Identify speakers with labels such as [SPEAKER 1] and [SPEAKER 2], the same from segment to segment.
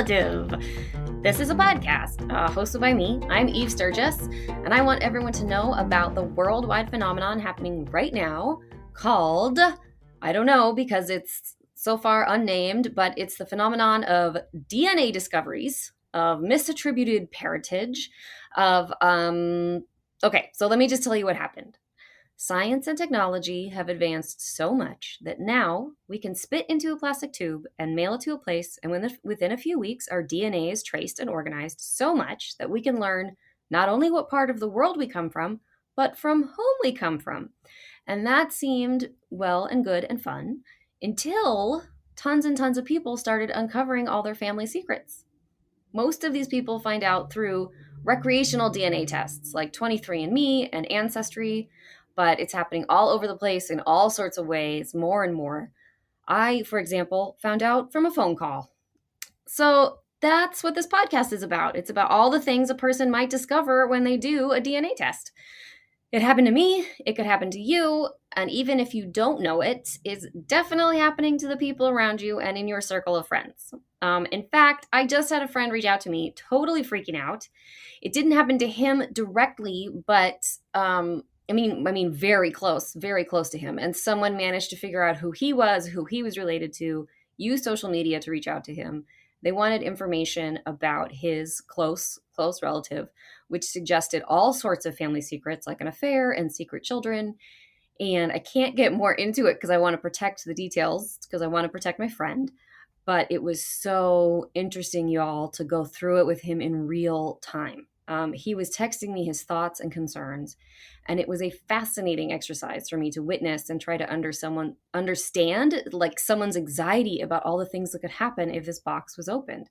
[SPEAKER 1] Relative. This is a podcast hosted by me. I'm Eve Sturgis, and I want everyone to know about the worldwide phenomenon happening right now called, I don't know because it's so far unnamed, but it's the phenomenon of DNA discoveries, of misattributed parentage, of, okay, so let me just tell you what happened. Science and technology have advanced so much that now we can spit into a plastic tube and mail it to a place, and within a few weeks, our DNA is traced and organized so much that we can learn not only what part of the world we come from, but from whom we come from. And that seemed well and good and fun until tons and tons of people started uncovering all their family secrets. Most of these people find out through recreational DNA tests like 23andMe and Ancestry, but it's happening all over the place in all sorts of ways, more and more. I, for example, found out from a phone call. So that's what this podcast is about. It's about all the things a person might discover when they do a DNA test. It happened to me, it could happen to you, and even if you don't know it, it's definitely happening to the people around you and in your circle of friends. In fact, I just had a friend reach out to me, totally freaking out. It didn't happen to him directly, but I mean, very close to him. And someone managed to figure out who he was related to, use social media to reach out to him. They wanted information about his close relative, which suggested all sorts of family secrets, like an affair and secret children. And I can't get more into it because I want to protect the details, because I want to protect my friend. But it was so interesting, y'all, to go through it with him in real time. He was texting me his thoughts and concerns, and it was a fascinating exercise for me to witness and try to understand like someone's anxiety about all the things that could happen if this box was opened.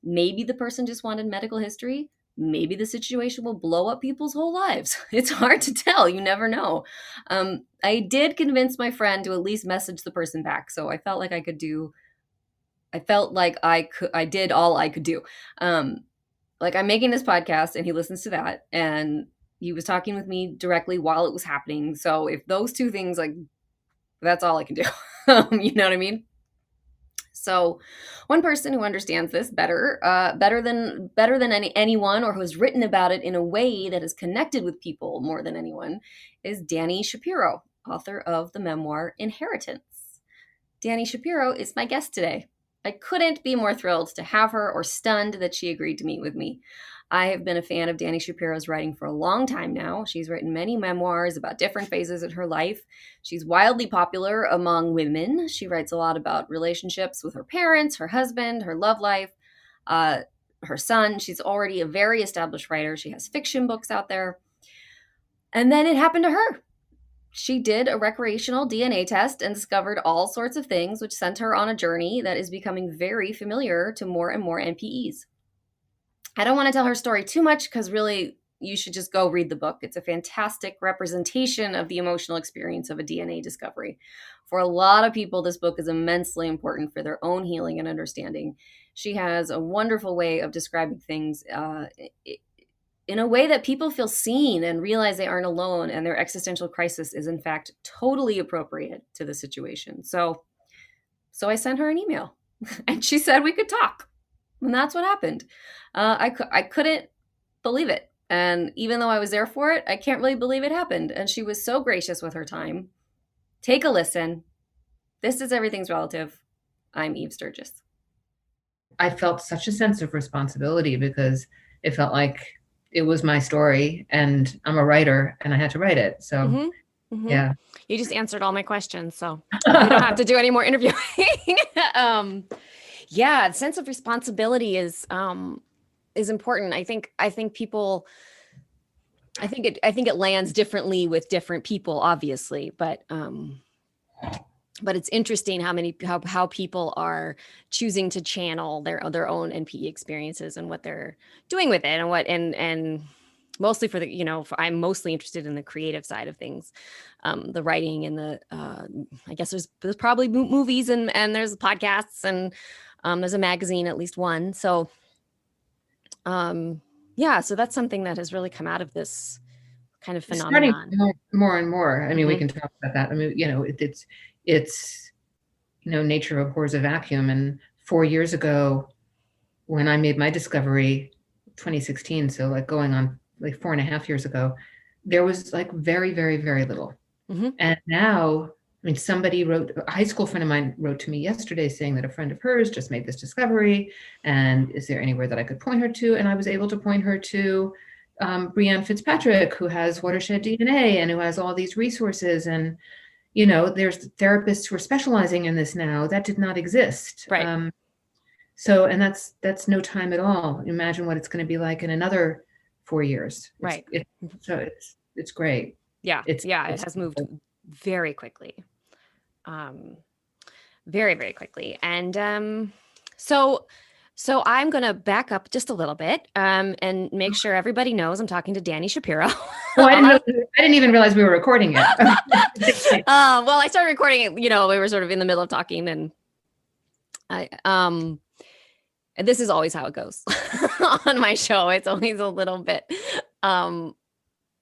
[SPEAKER 1] Maybe the person just wanted medical history. Maybe the situation will blow up people's whole lives. It's hard to tell. You never know. I did convince my friend to at least message the person back, so I felt like I did all I could do. Like, I'm making this podcast and he listens to that, and he was talking with me directly while it was happening. So if those two things, like, that's all I can do. You know what I mean? So one person who understands this better than anyone, or who has written about it in a way that is connected with people more than anyone, is Dani Shapiro, author of the memoir Inheritance. Dani Shapiro is my guest today. I couldn't be more thrilled to have her, or stunned that she agreed to meet with me. I have been a fan of Dani Shapiro's writing for a long time now. She's written many memoirs about different phases of her life. She's wildly popular among women. She writes a lot about relationships with her parents, her husband, her love life, her son. She's already a very established writer. She has fiction books out there. And then it happened to her. She did a recreational DNA test and discovered all sorts of things, which sent her on a journey that is becoming very familiar to more and more NPEs. I don't want to tell her story too much because really you should just go read the book. It's a fantastic representation of the emotional experience of a DNA discovery. For a lot of people, this book is immensely important for their own healing and understanding. She has a wonderful way of describing things in a way that people feel seen and realize they aren't alone, and their existential crisis is in fact totally appropriate to the situation. So I sent her an email and she said we could talk. And that's what happened. I couldn't believe it. And even though I was there for it, I can't really believe it happened. And she was so gracious with her time. Take a listen. This is Everything's Relative. I'm Eve Sturgis.
[SPEAKER 2] I felt such a sense of responsibility because it felt like it was my story, and I'm a writer and I had to write it. So yeah.
[SPEAKER 1] You just answered all my questions, so we don't have to do any more interviewing. Yeah, sense of responsibility is important. I think it lands differently with different people, obviously, but it's interesting how people are choosing to channel their own NPE experiences and what they're doing with it, and mostly for I'm mostly interested in the creative side of things, the writing and the I guess there's probably movies and there's podcasts and there's a magazine, at least one. So so that's something that has really come out of this kind of phenomenon.
[SPEAKER 2] More and more. I mean, we can talk about that. I mean, it's nature abhors a vacuum. And 4 years ago, when I made my discovery 2016, so like going on like 4.5 years ago, there was like very, very, very little. And now, I mean, a high school friend of mine wrote to me yesterday saying that a friend of hers just made this discovery. And is there anywhere that I could point her to? And I was able to point her to Brianne Fitzpatrick, who has Watershed DNA and who has all these resources. And, there's therapists who are specializing in this now. That did not exist.
[SPEAKER 1] Right.
[SPEAKER 2] So, and that's no time at all. Imagine what it's going to be like in another 4 years.
[SPEAKER 1] Right.
[SPEAKER 2] It's great.
[SPEAKER 1] Yeah. It has moved very quickly. Very, very quickly. And so I'm going to back up just a little bit and make sure everybody knows I'm talking to Dani Shapiro.
[SPEAKER 2] Oh, I didn't even realize we were recording it.
[SPEAKER 1] Well, I started recording it, we were sort of in the middle of talking, and and this is always how it goes on my show. It's always a little bit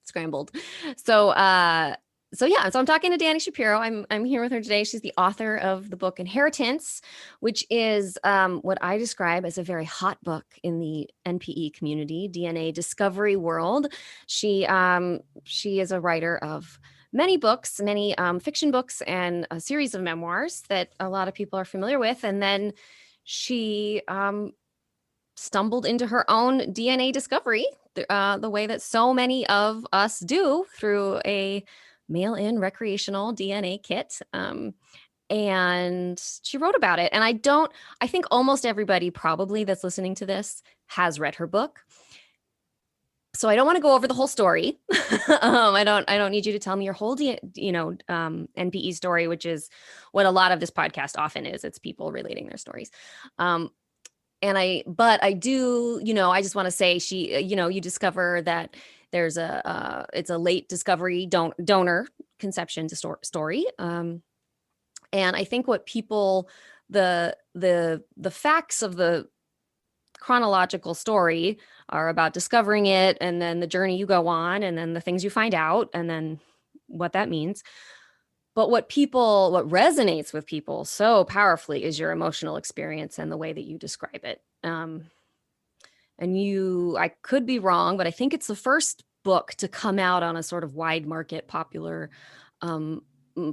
[SPEAKER 1] scrambled. So I'm talking to Dani Shapiro. I'm here with her today. She's the author of the book Inheritance, which is what I describe as a very hot book in the NPE community, DNA discovery world. She is a writer of many books, many fiction books, and a series of memoirs that a lot of people are familiar with. And then she stumbled into her own DNA discovery the way that so many of us do, through a mail-in recreational DNA kit. And she wrote about it. And I think almost everybody probably that's listening to this has read her book. So I don't want to go over the whole story. I don't need you to tell me your whole, NPE story, which is what a lot of this podcast often is. It's people relating their stories. But I do, I just want to say you discover that there's it's a late discovery donor conception story. And I think what people, the facts of the chronological story are about discovering it, and then the journey you go on, and then the things you find out, and then what that means. But what resonates with people so powerfully is your emotional experience and the way that you describe it. And I could be wrong, but I think it's the first book to come out on a sort of wide market popular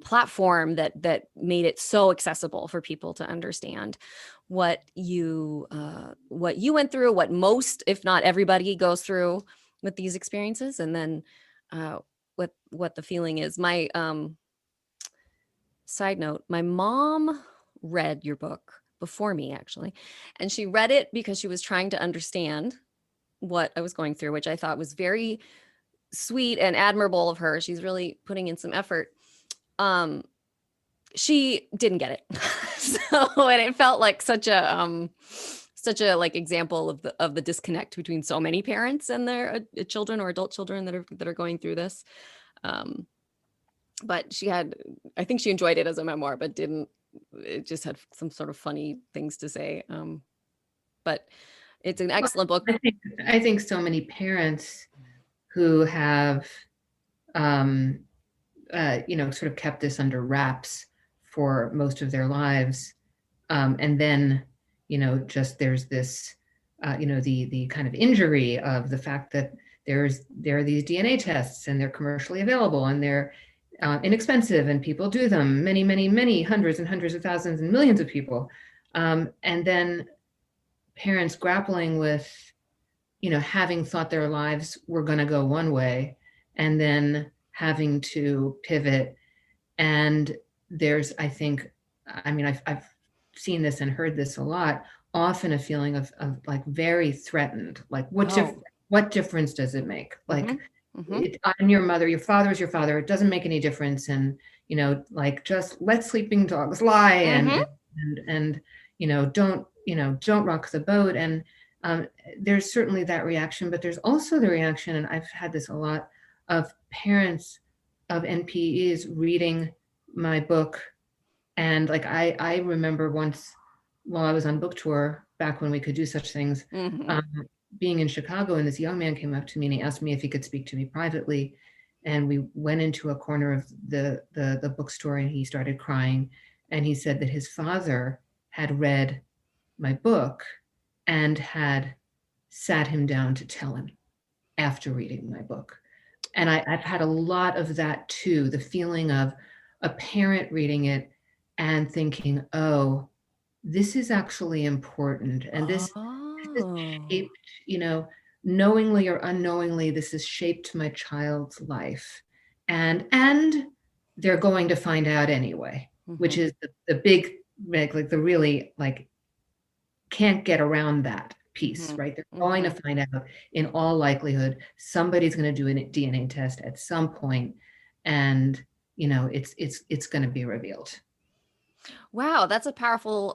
[SPEAKER 1] platform that made it so accessible for people to understand what you went through, what most, if not everybody, goes through with these experiences, and then what the feeling is. My side note, my mom read your book before me, actually, and she read it because she was trying to understand what I was going through, which I thought was very sweet and admirable of her. She's really putting in some effort. She didn't get it. And it felt like such a like example of the disconnect between so many parents and their children or adult children that are going through this. But I think she enjoyed it as a memoir, but it just had some sort of funny things to say. But it's an excellent book.
[SPEAKER 2] I think so many parents who have, sort of kept this under wraps for most of their lives. And then, just there's this, the kind of injury of the fact that there are these DNA tests, and they're commercially available, and they're inexpensive, and people do them, many, many, many hundreds and hundreds of thousands and millions of people. And then parents grappling with, having thought their lives were going to go one way, and then having to pivot. And there's, I think, I've seen this and heard this a lot, often a feeling of like very threatened, like what difference does it make? Like, I'm your mother, your father is your father, it doesn't make any difference. And, like, just let sleeping dogs lie, and don't rock the boat. And there's certainly that reaction, but there's also the reaction, and I've had this a lot, of parents of NPEs reading my book. And like, I remember once, while I was on book tour, back when we could do such things, being in Chicago, and this young man came up to me and he asked me if he could speak to me privately. And we went into a corner of the bookstore, and he started crying. And he said that his father had read my book and had sat him down to tell him after reading my book. And I've had a lot of that too, the feeling of a parent reading it and thinking, oh, this is actually important. And this is
[SPEAKER 1] Oh.
[SPEAKER 2] shaped, knowingly or unknowingly, this has shaped my child's life. And they're going to find out anyway, which is the big, like the really like can't get around that piece, right? They're going to find out in all likelihood. Somebody's going to do a DNA test at some point, and it's going to be revealed.
[SPEAKER 1] Wow, that's a powerful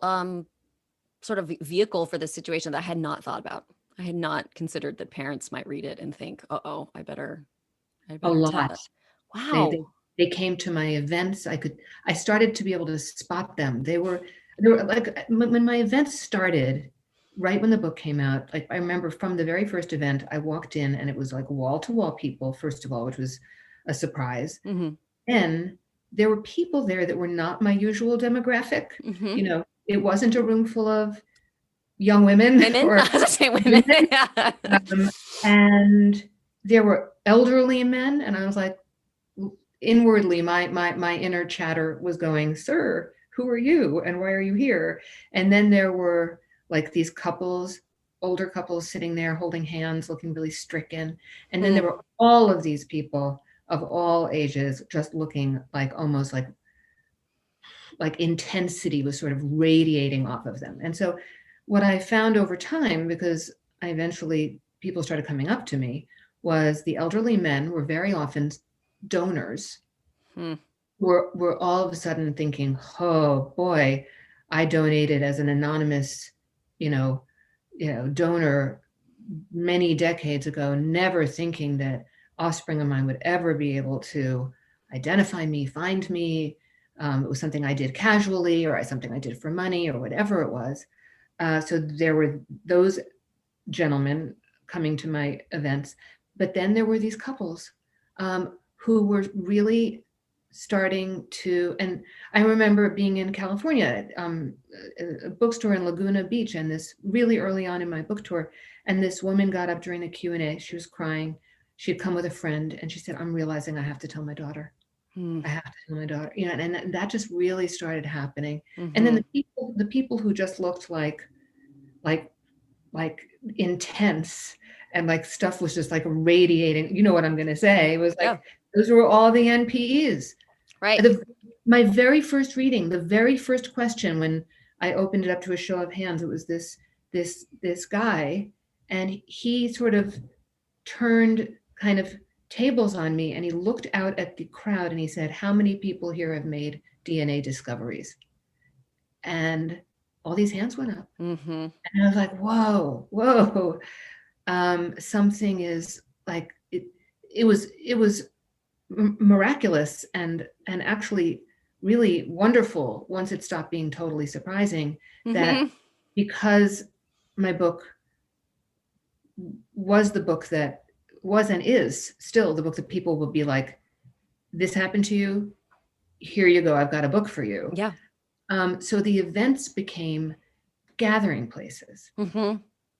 [SPEAKER 1] sort of vehicle for this situation that I had not thought about. I had not considered that parents might read it and think, "Uh-oh, I better
[SPEAKER 2] A
[SPEAKER 1] tell
[SPEAKER 2] lot.
[SPEAKER 1] it."
[SPEAKER 2] They,
[SPEAKER 1] Wow.
[SPEAKER 2] they they came to my events. I started to be able to spot them. They were like when my events started, right when the book came out. Like I remember from the very first event, I walked in and it was like wall to wall people, first of all, which was a surprise. Then there were people there that were not my usual demographic. It wasn't a room full of young women
[SPEAKER 1] Women?
[SPEAKER 2] or
[SPEAKER 1] I was saying women. Yeah.
[SPEAKER 2] and there were elderly men, and I was like, inwardly, my inner chatter was going, "Sir, who are you, and why are you here?" And then there were like these couples, older couples, sitting there holding hands, looking really stricken, and then there were all of these people of all ages, just looking like almost like intensity was sort of radiating off of them. And so what I found over time, because I eventually people started coming up to me, was the elderly men were very often donors. Were all of a sudden thinking, oh boy, I donated as an anonymous, donor many decades ago, never thinking that offspring of mine would ever be able to identify me, find me. It was something I did casually, or something I did for money, or whatever it was. So there were those gentlemen coming to my events, but then there were these couples who were really starting to, and I remember being in California, a bookstore in Laguna Beach, and this really early on in my book tour, and this woman got up during the Q&A. She was crying. She had come with a friend, and she said, "I'm realizing I have to tell my daughter. I have to tell my daughter." And that just really started happening. And then the people who just looked like intense, and like stuff was just like radiating. You know what I'm going to say? It was like, those were all the NPEs.
[SPEAKER 1] Right.
[SPEAKER 2] My very first reading, the very first question when I opened it up to a show of hands, it was this guy, and he sort of turned kind of tables on me, and he looked out at the crowd and he said, "How many people here have made DNA discoveries?" And all these hands went up. And I was like, whoa. Something is like it was miraculous and actually really wonderful once it stopped being totally surprising, that because my book was the book that was and is still the book that people will be like, "This happened to you, here you go, I've got a book for you."
[SPEAKER 1] Yeah.
[SPEAKER 2] So the events became gathering places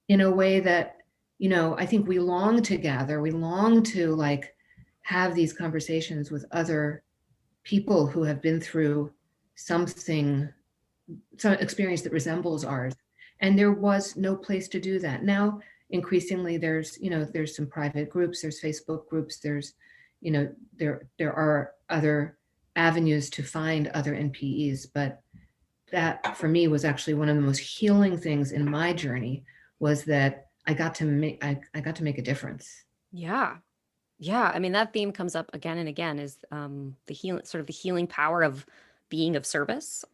[SPEAKER 2] in a way that, I think we long to gather. We long to like have these conversations with other people who have been through some experience that resembles ours. And there was no place to do that. Now, increasingly, there's some private groups, there's Facebook groups, there's, there are other avenues to find other NPEs. But that for me was actually one of the most healing things in my journey, was that I got to make a difference.
[SPEAKER 1] Yeah. I mean, that theme comes up again and again, is the healing power of being of service.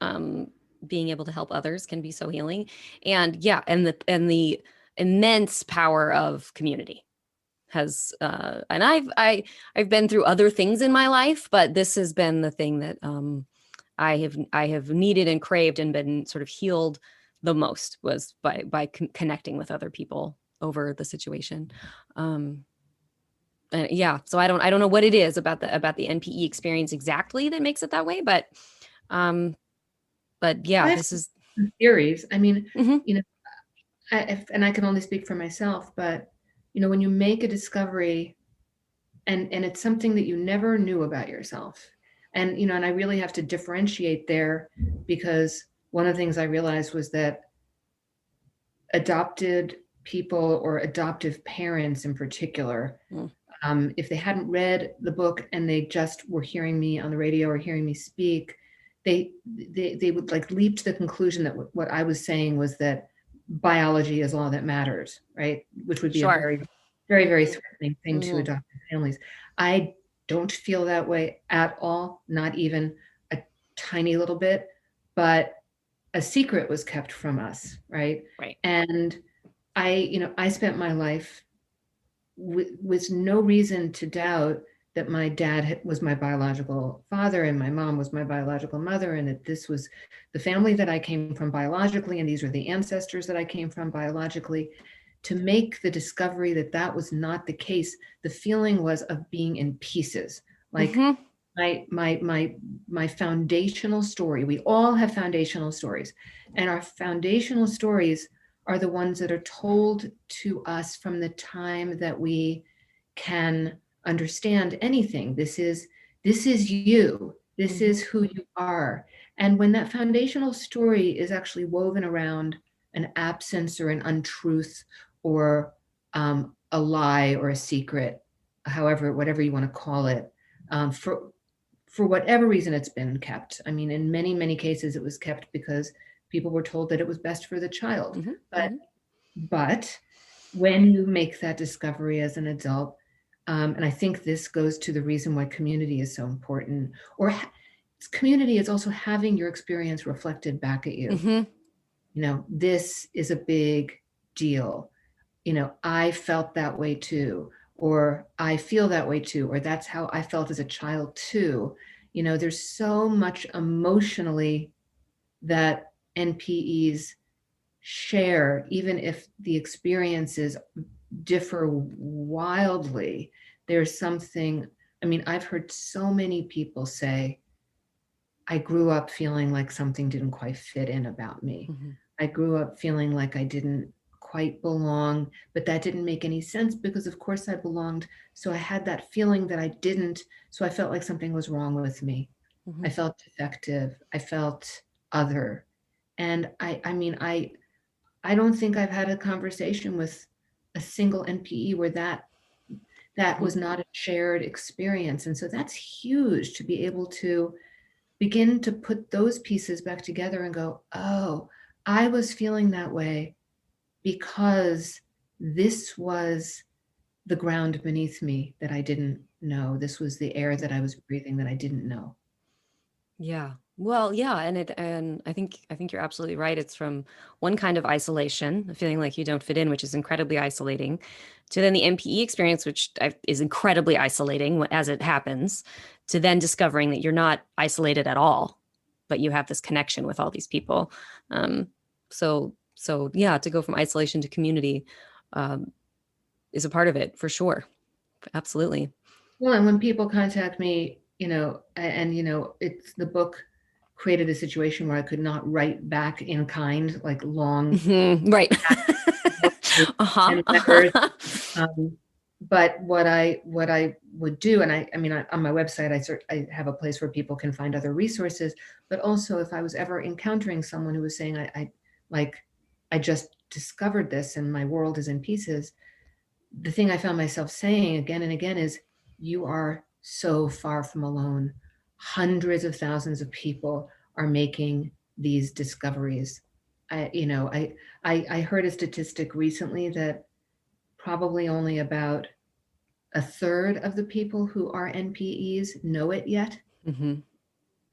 [SPEAKER 1] Being able to help others can be so healing. And the immense power of community has, and I've been through other things in my life, but this has been the thing that I have needed and craved and been sort of healed the most, was by connecting with other people over the situation. So I don't know what it is about the NPE experience exactly that makes it that way, but yeah, this is
[SPEAKER 2] theories. I mean, and I can only speak for myself, but when you make a discovery and it's something that you never knew about yourself, and and I really have to differentiate there, because one of the things I realized was that adopted people, or adoptive parents in particular, if they hadn't read the book and they just were hearing me on the radio or hearing me speak, they would like leap to the conclusion that what I was saying was that biology is all that matters, right? Which would be a very, very, very threatening thing to adopted families. I don't feel that way at all, not even a tiny little bit, but a secret was kept from us, right?
[SPEAKER 1] Right.
[SPEAKER 2] And I spent my life with no reason to doubt that my dad was my biological father and my mom was my biological mother, and that this was the family that I came from biologically, and these were the ancestors that I came from biologically. To make the discovery that that was not the case, the feeling was of being in pieces. Like my foundational story. We all have foundational stories, and our foundational stories are the ones that are told to us from the time that we can understand anything. This is you. This is who you are. And when that foundational story is actually woven around an absence or an untruth, or a lie or a secret, however, whatever you want to call it, for whatever reason it's been kept. I mean, in many, many cases, it was kept because people were told that it was best for the child. But when you make that discovery as an adult, and I think this goes to the reason why community is so important, or community is also having your experience reflected back at you. This is a big deal. I felt that way too, or I feel that way too, or that's how I felt as a child too. There's so much emotionally that NPEs share, even if the experiences differ wildly. There's something, I've heard so many people say, I grew up feeling like something didn't quite fit in about me. I grew up feeling like I didn't quite belong, but that didn't make any sense because of course I belonged. So I had that feeling that I didn't. So I felt like something was wrong with me. I felt defective. I felt other. And I don't think I've had a conversation with a single NPE where that was not a shared experience. And so that's huge, to be able to begin to put those pieces back together and go, oh, I was feeling that way because this was the ground beneath me that I didn't know. This was the air that I was breathing that I didn't know.
[SPEAKER 1] Yeah. Well, yeah, and I think you're absolutely right. It's from one kind of isolation, feeling like you don't fit in, which is incredibly isolating, to then the MPE experience, which is incredibly isolating as it happens, to then discovering that you're not isolated at all, but you have this connection with all these people. So yeah, to go from isolation to community is a part of it for sure. Absolutely.
[SPEAKER 2] Well, and when people contact me, it's the book created a situation where I could not write back in kind, like long,
[SPEAKER 1] right.
[SPEAKER 2] But what I would do, and I on my website, I have a place where people can find other resources, but also if I was ever encountering someone who was saying, I just discovered this and my world is in pieces, the thing I found myself saying again and again is, you are so far from alone. Hundreds of thousands of people are making these discoveries. I heard a statistic recently that probably only about a third of the people who are NPEs know it yet.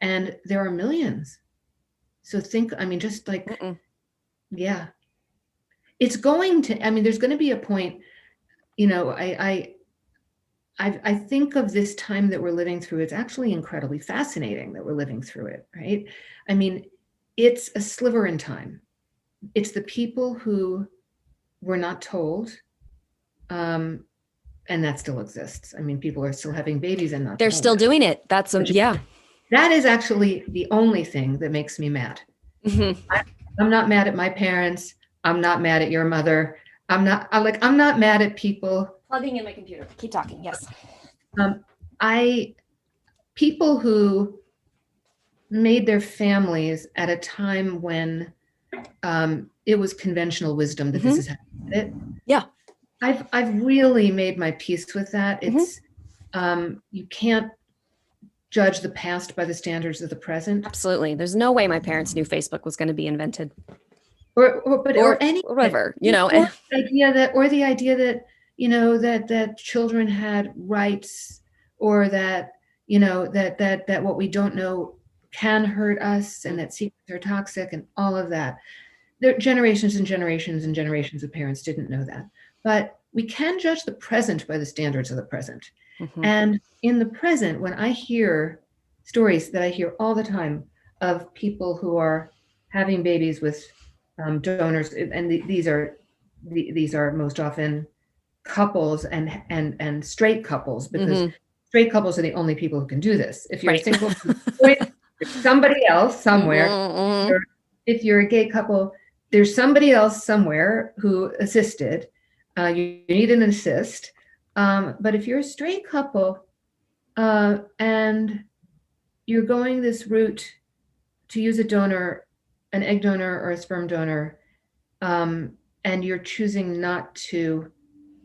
[SPEAKER 2] And there are millions. So think, just like, yeah, it's going to, there's going to be a point, I think of this time that we're living through, it's actually incredibly fascinating that we're living through it, right? It's a sliver in time. It's the people who were not told, and that still exists. People are still having babies and not
[SPEAKER 1] They're still doing it. That's yeah.
[SPEAKER 2] That is actually the only thing that makes me mad. I'm not mad at my parents. I'm not mad at your mother. I'm not mad at people.
[SPEAKER 1] Plugging in my computer. Keep talking. Yes.
[SPEAKER 2] People who made their families at a time when it was conventional wisdom that this is how you did it.
[SPEAKER 1] Yeah.
[SPEAKER 2] I've really made my peace with that. It's you can't judge the past by the standards of the present.
[SPEAKER 1] Absolutely. There's no way my parents knew Facebook was going to be invented.
[SPEAKER 2] Or any
[SPEAKER 1] whatever, you know.
[SPEAKER 2] Or the idea that, you know, that children had rights, or that, you know, that what we don't know can hurt us, and that secrets are toxic, and all of that. There generations and generations and generations of parents didn't know that. But we can judge the present by the standards of the present. And in the present, when I hear stories that I hear all the time of people who are having babies with donors, and these are most often couples and straight couples, because straight couples are the only people who can do this. If you're single, there's somebody else somewhere. If you're a gay couple, there's somebody else somewhere who assisted. You need an assist. But if you're a straight couple and you're going this route to use a donor, an egg donor or a sperm donor, and you're choosing not to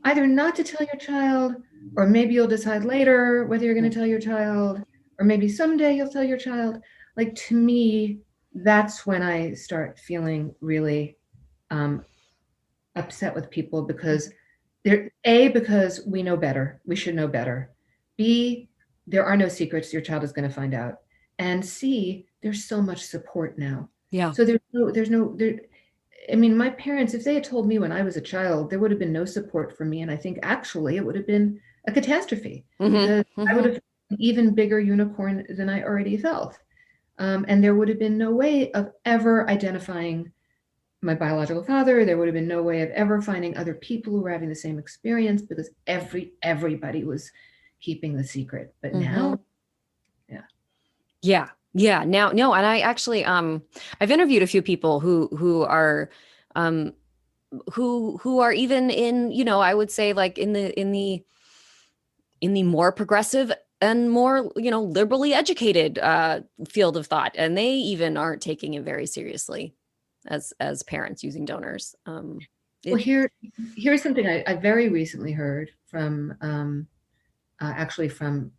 [SPEAKER 2] tell your child, or maybe you'll decide later whether you're going to tell your child, or maybe someday you'll tell your child. Like, to me, that's when I start feeling really upset with people, because because we know better. We should know better. B, there are no secrets your child is going to find out. And C, there's so much support now.
[SPEAKER 1] Yeah.
[SPEAKER 2] So I mean, my parents, if they had told me when I was a child, there would have been no support for me. And I think actually it would have been a catastrophe, because I would have been an even bigger unicorn than I already felt. And there would have been no way of ever identifying my biological father. There would have been no way of ever finding other people who were having the same experience, because everybody was keeping the secret. But now,
[SPEAKER 1] now, no. And I actually, I've interviewed a few people who are even in, you know, I would say like in the more progressive and more, you know, liberally educated field of thought, and they even aren't taking it very seriously as parents using donors.
[SPEAKER 2] Well, here's something I very recently heard from actually from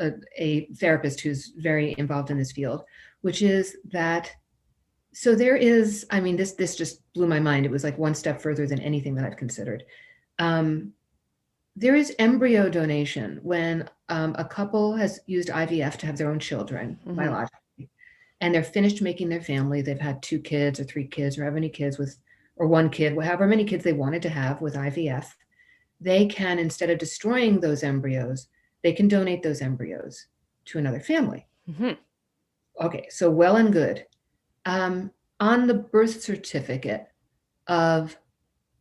[SPEAKER 2] a therapist who's very involved in this field, which is that, so there is, I mean, this just blew my mind. It was like one step further than anything that I've considered. There is embryo donation when a couple has used IVF to have their own children biologically, and they're finished making their family. They've had 2 kids or 3 kids, or however many kids or 1 kid, however many kids they wanted to have with IVF. They can, instead of destroying those embryos, they can donate those embryos to another family. Okay, so well and good. On the birth certificate of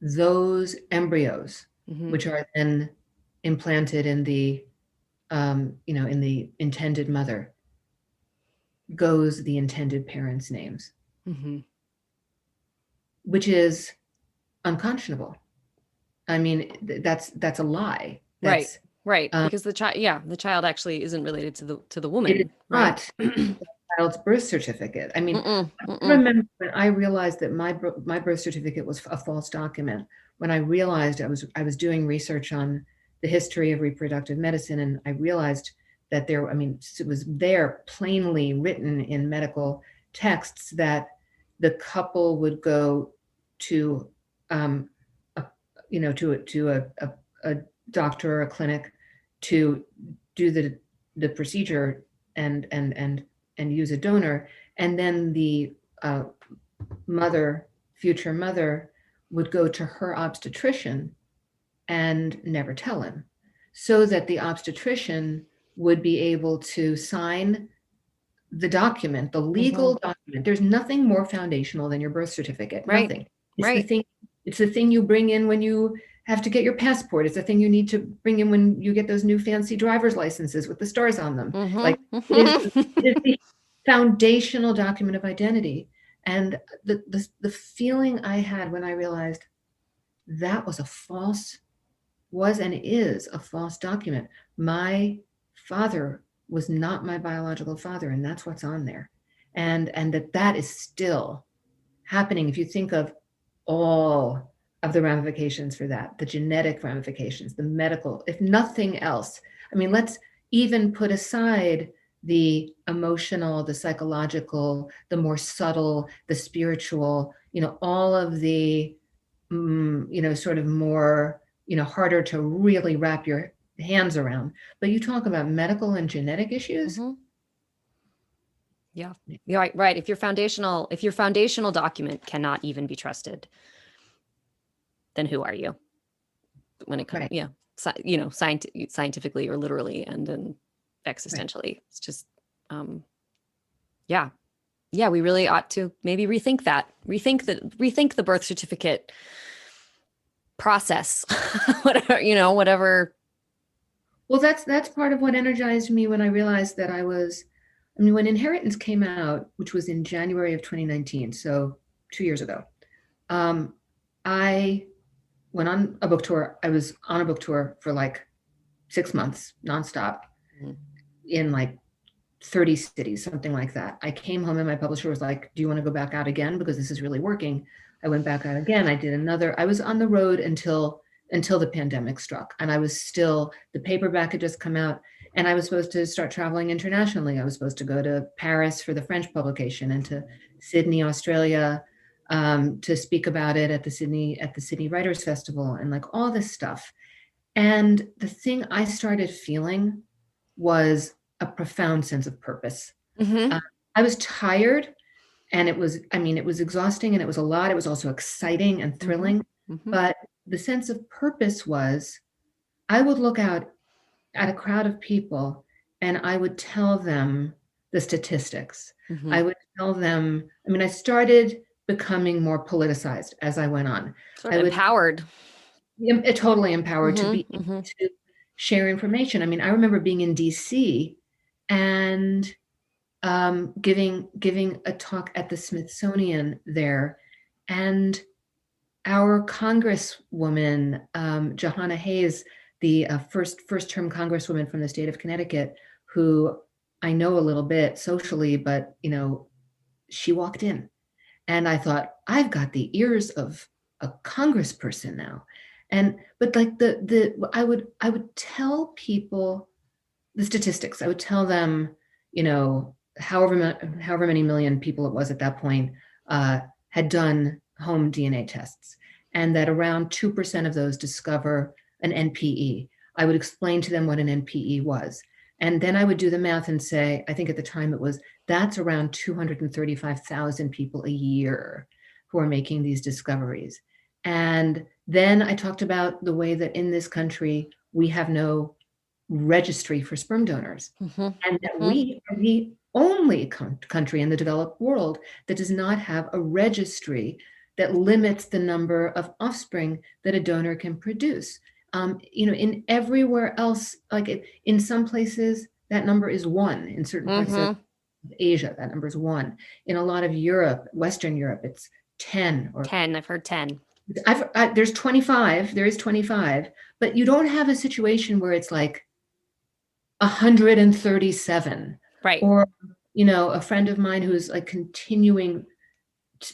[SPEAKER 2] those embryos, which are then implanted in the, in the intended mother, goes the intended parents' names, which is unconscionable. I mean, that's a lie.
[SPEAKER 1] Right. Because the child actually isn't related to the woman.
[SPEAKER 2] It is not the child's birth certificate. I mean, I remember when I realized that my birth certificate was a false document. When I realized I was doing research on the history of reproductive medicine, and I realized that it was there plainly written in medical texts that the couple would go to a doctor or a clinic to do the procedure and use a donor, and then the future mother would go to her obstetrician and never tell him, so that the obstetrician would be able to sign the document, the legal document. There's nothing more foundational than your birth certificate.
[SPEAKER 1] Right.
[SPEAKER 2] Nothing. It's the thing you bring in when you have to get your passport. It's the thing you need to bring in when you get those new fancy driver's licenses with the stars on them. It is the foundational document of identity. And the feeling I had when I realized that was and is a false document. My father was not my biological father, and that's what's on there. And that is still happening. If you think of all of the ramifications for that, the genetic ramifications, the medical, if nothing else. I mean, let's even put aside the emotional, the psychological, the more subtle, the spiritual, all of the, sort of more, harder to really wrap your hands around. But you talk about medical and genetic issues.
[SPEAKER 1] Mm-hmm. Yeah. Yeah, right. If your foundational document cannot even be trusted, then who are you? When it comes,
[SPEAKER 2] Right.
[SPEAKER 1] yeah, scientifically or literally, and then existentially, right. It's just, yeah, we really ought to maybe rethink the birth certificate process, whatever.
[SPEAKER 2] Well, that's part of what energized me when I realized that when Inheritance came out, which was in January of 2019, so 2 years ago, I went on a book tour. I was on a book tour for like 6 months, nonstop, in like 30 cities, something like that. I came home and my publisher was like, "Do you want to go back out again? Because this is really working." I went back out again. I was on the road until the pandemic struck. And the paperback had just come out, and I was supposed to start traveling internationally. I was supposed to go to Paris for the French publication and to Sydney, Australia, to speak about it at the Sydney Writers Festival, and like all this stuff. And the thing I started feeling was a profound sense of purpose.
[SPEAKER 1] Mm-hmm.
[SPEAKER 2] I was tired, and it was exhausting, and it was a lot. It was also exciting and thrilling.
[SPEAKER 1] Mm-hmm.
[SPEAKER 2] But the sense of purpose was, I would look out at a crowd of people and I would tell them the statistics.
[SPEAKER 1] Mm-hmm.
[SPEAKER 2] I would tell them, I started becoming more politicized as I went on.
[SPEAKER 1] Sort of empowered.
[SPEAKER 2] Totally empowered
[SPEAKER 1] Mm-hmm.
[SPEAKER 2] to be able to share information. I remember being in DC and giving a talk at the Smithsonian there, and our Congresswoman, Jahana Hayes, the first-term Congresswoman from the state of Connecticut, who I know a little bit socially, but she walked in, and I thought, I've got the ears of a congressperson now. But like I would tell people the statistics. I would tell them, however many million people it was at that point had done home DNA tests, and that around 2% of those discover an NPE. I would explain to them what an NPE was. And then I would do the math and say, I think at the time that's around 235,000 people a year who are making these discoveries. And then I talked about the way that in this country, we have no registry for sperm donors.
[SPEAKER 1] Mm-hmm.
[SPEAKER 2] And that we are the only country in the developed world that does not have a registry that limits the number of offspring that a donor can produce. In everywhere else, like in some places, that number is 1. In certain parts of Asia, that number is 1. In a lot of Europe, Western Europe, it's 10 or
[SPEAKER 1] 10. I've heard 10.
[SPEAKER 2] There's 25. There is 25, but you don't have a situation where it's like 137.
[SPEAKER 1] Right.
[SPEAKER 2] Or, a friend of mine who's like continuing,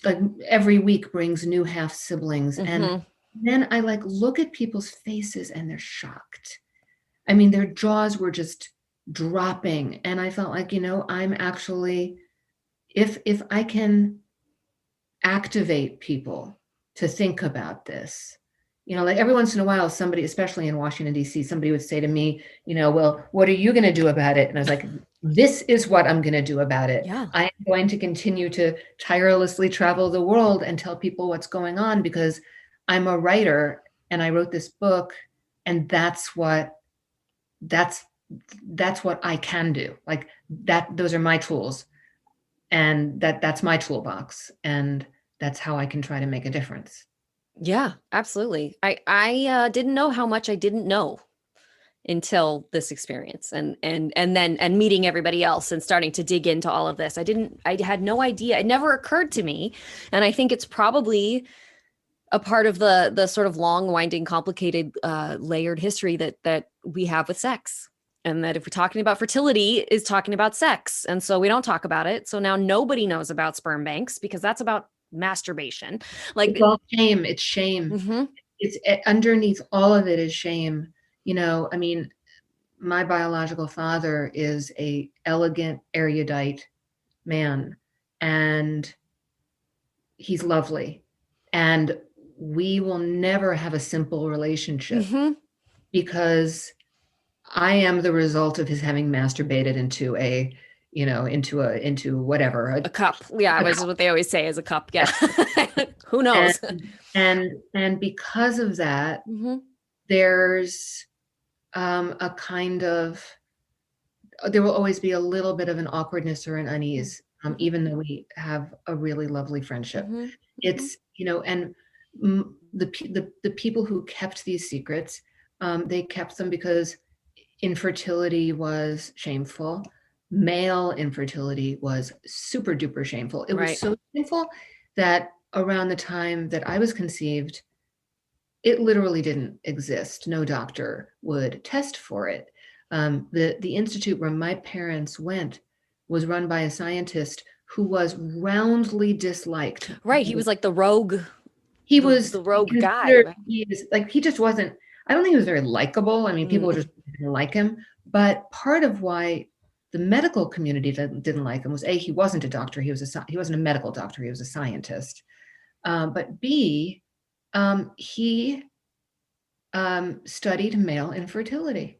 [SPEAKER 2] like every week brings new half siblings.
[SPEAKER 1] Mm-hmm.
[SPEAKER 2] And then I like look at people's faces and they're shocked. Their jaws were just dropping. And I felt like, I'm actually, if I can activate people to think about this, like every once in a while, somebody, especially in Washington, D.C., somebody would say to me, well, what are you going to do about it? And I was like, this is what I'm going to do about it.
[SPEAKER 1] Yeah.
[SPEAKER 2] I'm going to continue to tirelessly travel the world and tell people what's going on, because I'm a writer and I wrote this book, and that's what I can do. Like that, those are my tools, and that's my toolbox, and that's how I can try to make a difference.
[SPEAKER 1] Yeah, absolutely. I didn't know how much I didn't know. until this experience and then meeting everybody else and starting to dig into all of this. I had no idea. It never occurred to me. And I think it's probably a part of the sort of long, winding, complicated, layered history that we have with sex. And that if we're talking about fertility is talking about sex. And so we don't talk about it. So now nobody knows about sperm banks because that's about masturbation. Like
[SPEAKER 2] it's all shame. It's shame.
[SPEAKER 1] Mm-hmm.
[SPEAKER 2] It's underneath all of it is shame. You know, I mean, my biological father is a elegant, erudite man, and he's lovely. And we will never have a simple relationship
[SPEAKER 1] Mm-hmm.
[SPEAKER 2] because I am the result of his having masturbated into a, you know, into whatever.
[SPEAKER 1] A cup. Yeah, which is what they always say is a cup. Yeah. Who knows?
[SPEAKER 2] And because of that,
[SPEAKER 1] Mm-hmm.
[SPEAKER 2] there's a kind of, there will always be a little bit of an awkwardness or an unease, even though we have a really lovely friendship.
[SPEAKER 1] Mm-hmm.
[SPEAKER 2] It's, you know, and the people who kept these secrets, they kept them because infertility was shameful. Male infertility was super duper shameful. It was so shameful that around the time that I was conceived, it literally didn't exist. No doctor would test for it. The institute where my parents went was run by a scientist who was roundly disliked.
[SPEAKER 1] Right. He was like the rogue.
[SPEAKER 2] He was
[SPEAKER 1] the rogue guy. Right?
[SPEAKER 2] He was like, he just wasn't, I don't think he was very likable. I mean, people just didn't like him. But part of why the medical community didn't like him was A, he wasn't a doctor. He wasn't a medical doctor. He was a scientist. But B, he studied male infertility,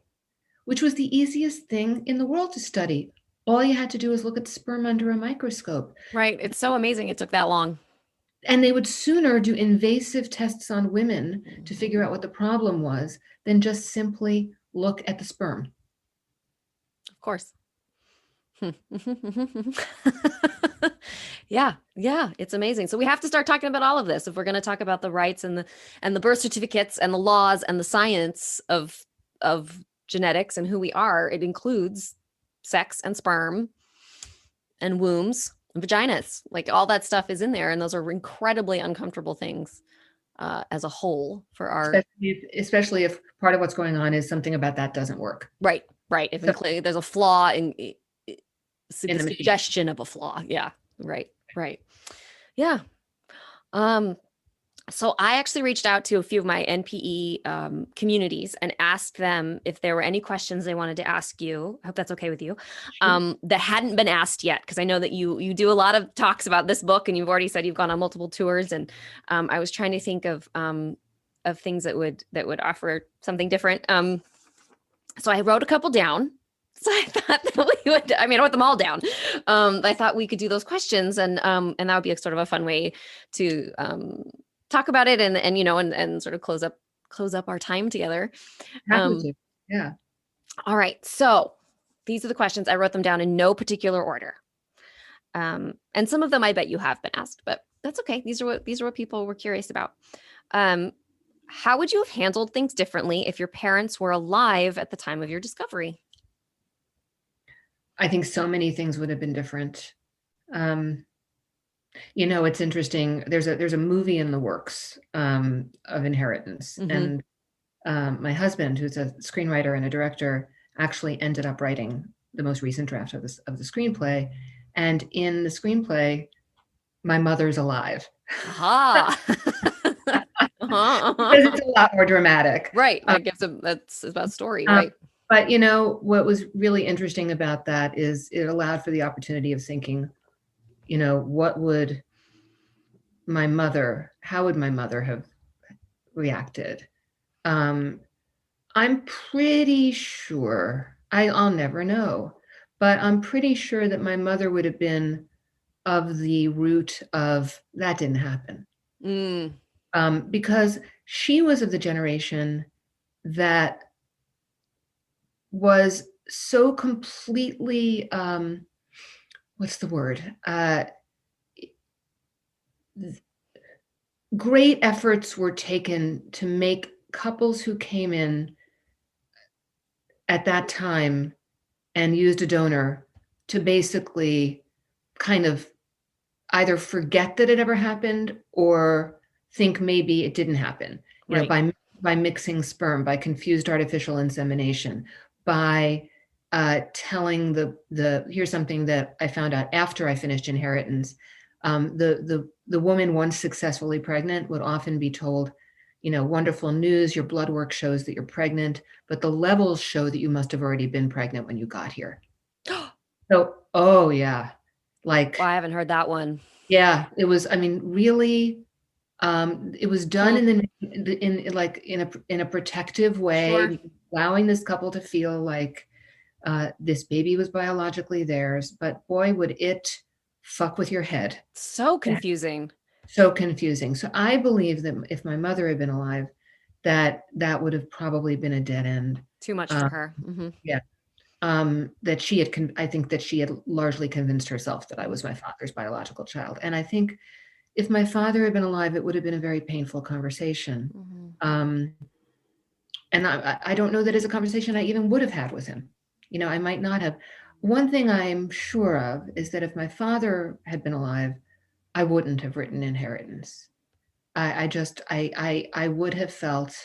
[SPEAKER 2] which was the easiest thing in the world to study. All you had to do was look at the sperm under a microscope.
[SPEAKER 1] Right. It's so amazing it took that long.
[SPEAKER 2] And they would sooner do invasive tests on women to figure out what the problem was than just simply look at the sperm.
[SPEAKER 1] Of course. Yeah, it's amazing. So we have to start talking about all of this if we're going to talk about the rights and the birth certificates and the laws and the science of genetics and who we are. It includes sex and sperm and wombs and vaginas. Like all that stuff is in there, and those are incredibly uncomfortable things as a whole for our.
[SPEAKER 2] Especially if part of what's going on is something about that doesn't work.
[SPEAKER 1] Right. If there's a flaw in the suggestion of a flaw. Yeah. Right. Yeah. So I actually reached out to a few of my NPE communities and asked them if there were any questions they wanted to ask you. I hope that's okay with you. That hadn't been asked yet, because I know that you do a lot of talks about this book, and you've already said you've gone on multiple tours. And I was trying to think of things that would offer something different. So I wrote a couple down. So I thought that we would, I wrote them all down. I thought we could do those questions, and that would be a sort of a fun way to talk about it and sort of close up our time together.
[SPEAKER 2] Yeah.
[SPEAKER 1] All right. So these are the questions. I wrote them down in no particular order. And some of them I bet you have been asked, but that's okay. These are what people were curious about. How would you have handled things differently if your parents were alive at the time of your discovery?
[SPEAKER 2] I think so many things would have been different. It's interesting. There's a movie in the works of inheritance, and my husband, who's a screenwriter and a director, actually ended up writing the most recent draft of the screenplay. And in the screenplay, my mother's alive.
[SPEAKER 1] Because
[SPEAKER 2] it's a lot more dramatic,
[SPEAKER 1] right? That's about story, right?
[SPEAKER 2] But what was really interesting about that is it allowed for the opportunity of thinking, how would my mother have reacted? I'm pretty sure, I'll never know, but I'm pretty sure that my mother would have been of the root of that didn't happen. Because she was of the generation that was so completely, what's the word? Great efforts were taken to make couples who came in at that time and used a donor to basically kind of either forget that it ever happened or think maybe it didn't happen,
[SPEAKER 1] Right.
[SPEAKER 2] by mixing sperm, by confused artificial insemination, by telling here's something that I found out after I finished Inheritance. The woman, once successfully pregnant, would often be told, wonderful news, your blood work shows that you're pregnant, but the levels show that you must have already been pregnant when you got here. So, oh yeah, like,
[SPEAKER 1] Well, I haven't heard that one.
[SPEAKER 2] yeah, it was, I mean, really, it was done in a protective
[SPEAKER 1] Sure.
[SPEAKER 2] way, allowing this couple to feel like this baby was biologically theirs, but boy, would it fuck with your head.
[SPEAKER 1] So confusing.
[SPEAKER 2] So confusing. So I believe that if my mother had been alive, that would have probably been a dead end.
[SPEAKER 1] Too much for her.
[SPEAKER 2] Yeah. That I think that she had largely convinced herself that I was my father's biological child. And I think if my father had been alive, it would have been a very painful conversation. And I don't know that is a conversation I even would have had with him. I might not have. One thing I'm sure of is that if my father had been alive, I wouldn't have written Inheritance. I would have felt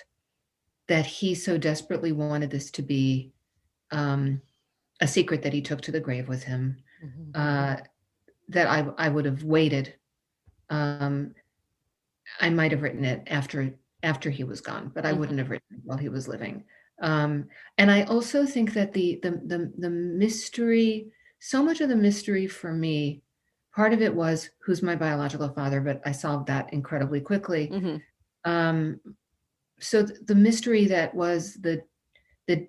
[SPEAKER 2] that he so desperately wanted this to be a secret that he took to the grave with him, that I would have waited. I might have written it after he was gone, but I wouldn't have written it while he was living. And I also think that the mystery, so much of the mystery for me, part of it was who's my biological father, but I solved that incredibly quickly. So the mystery that was the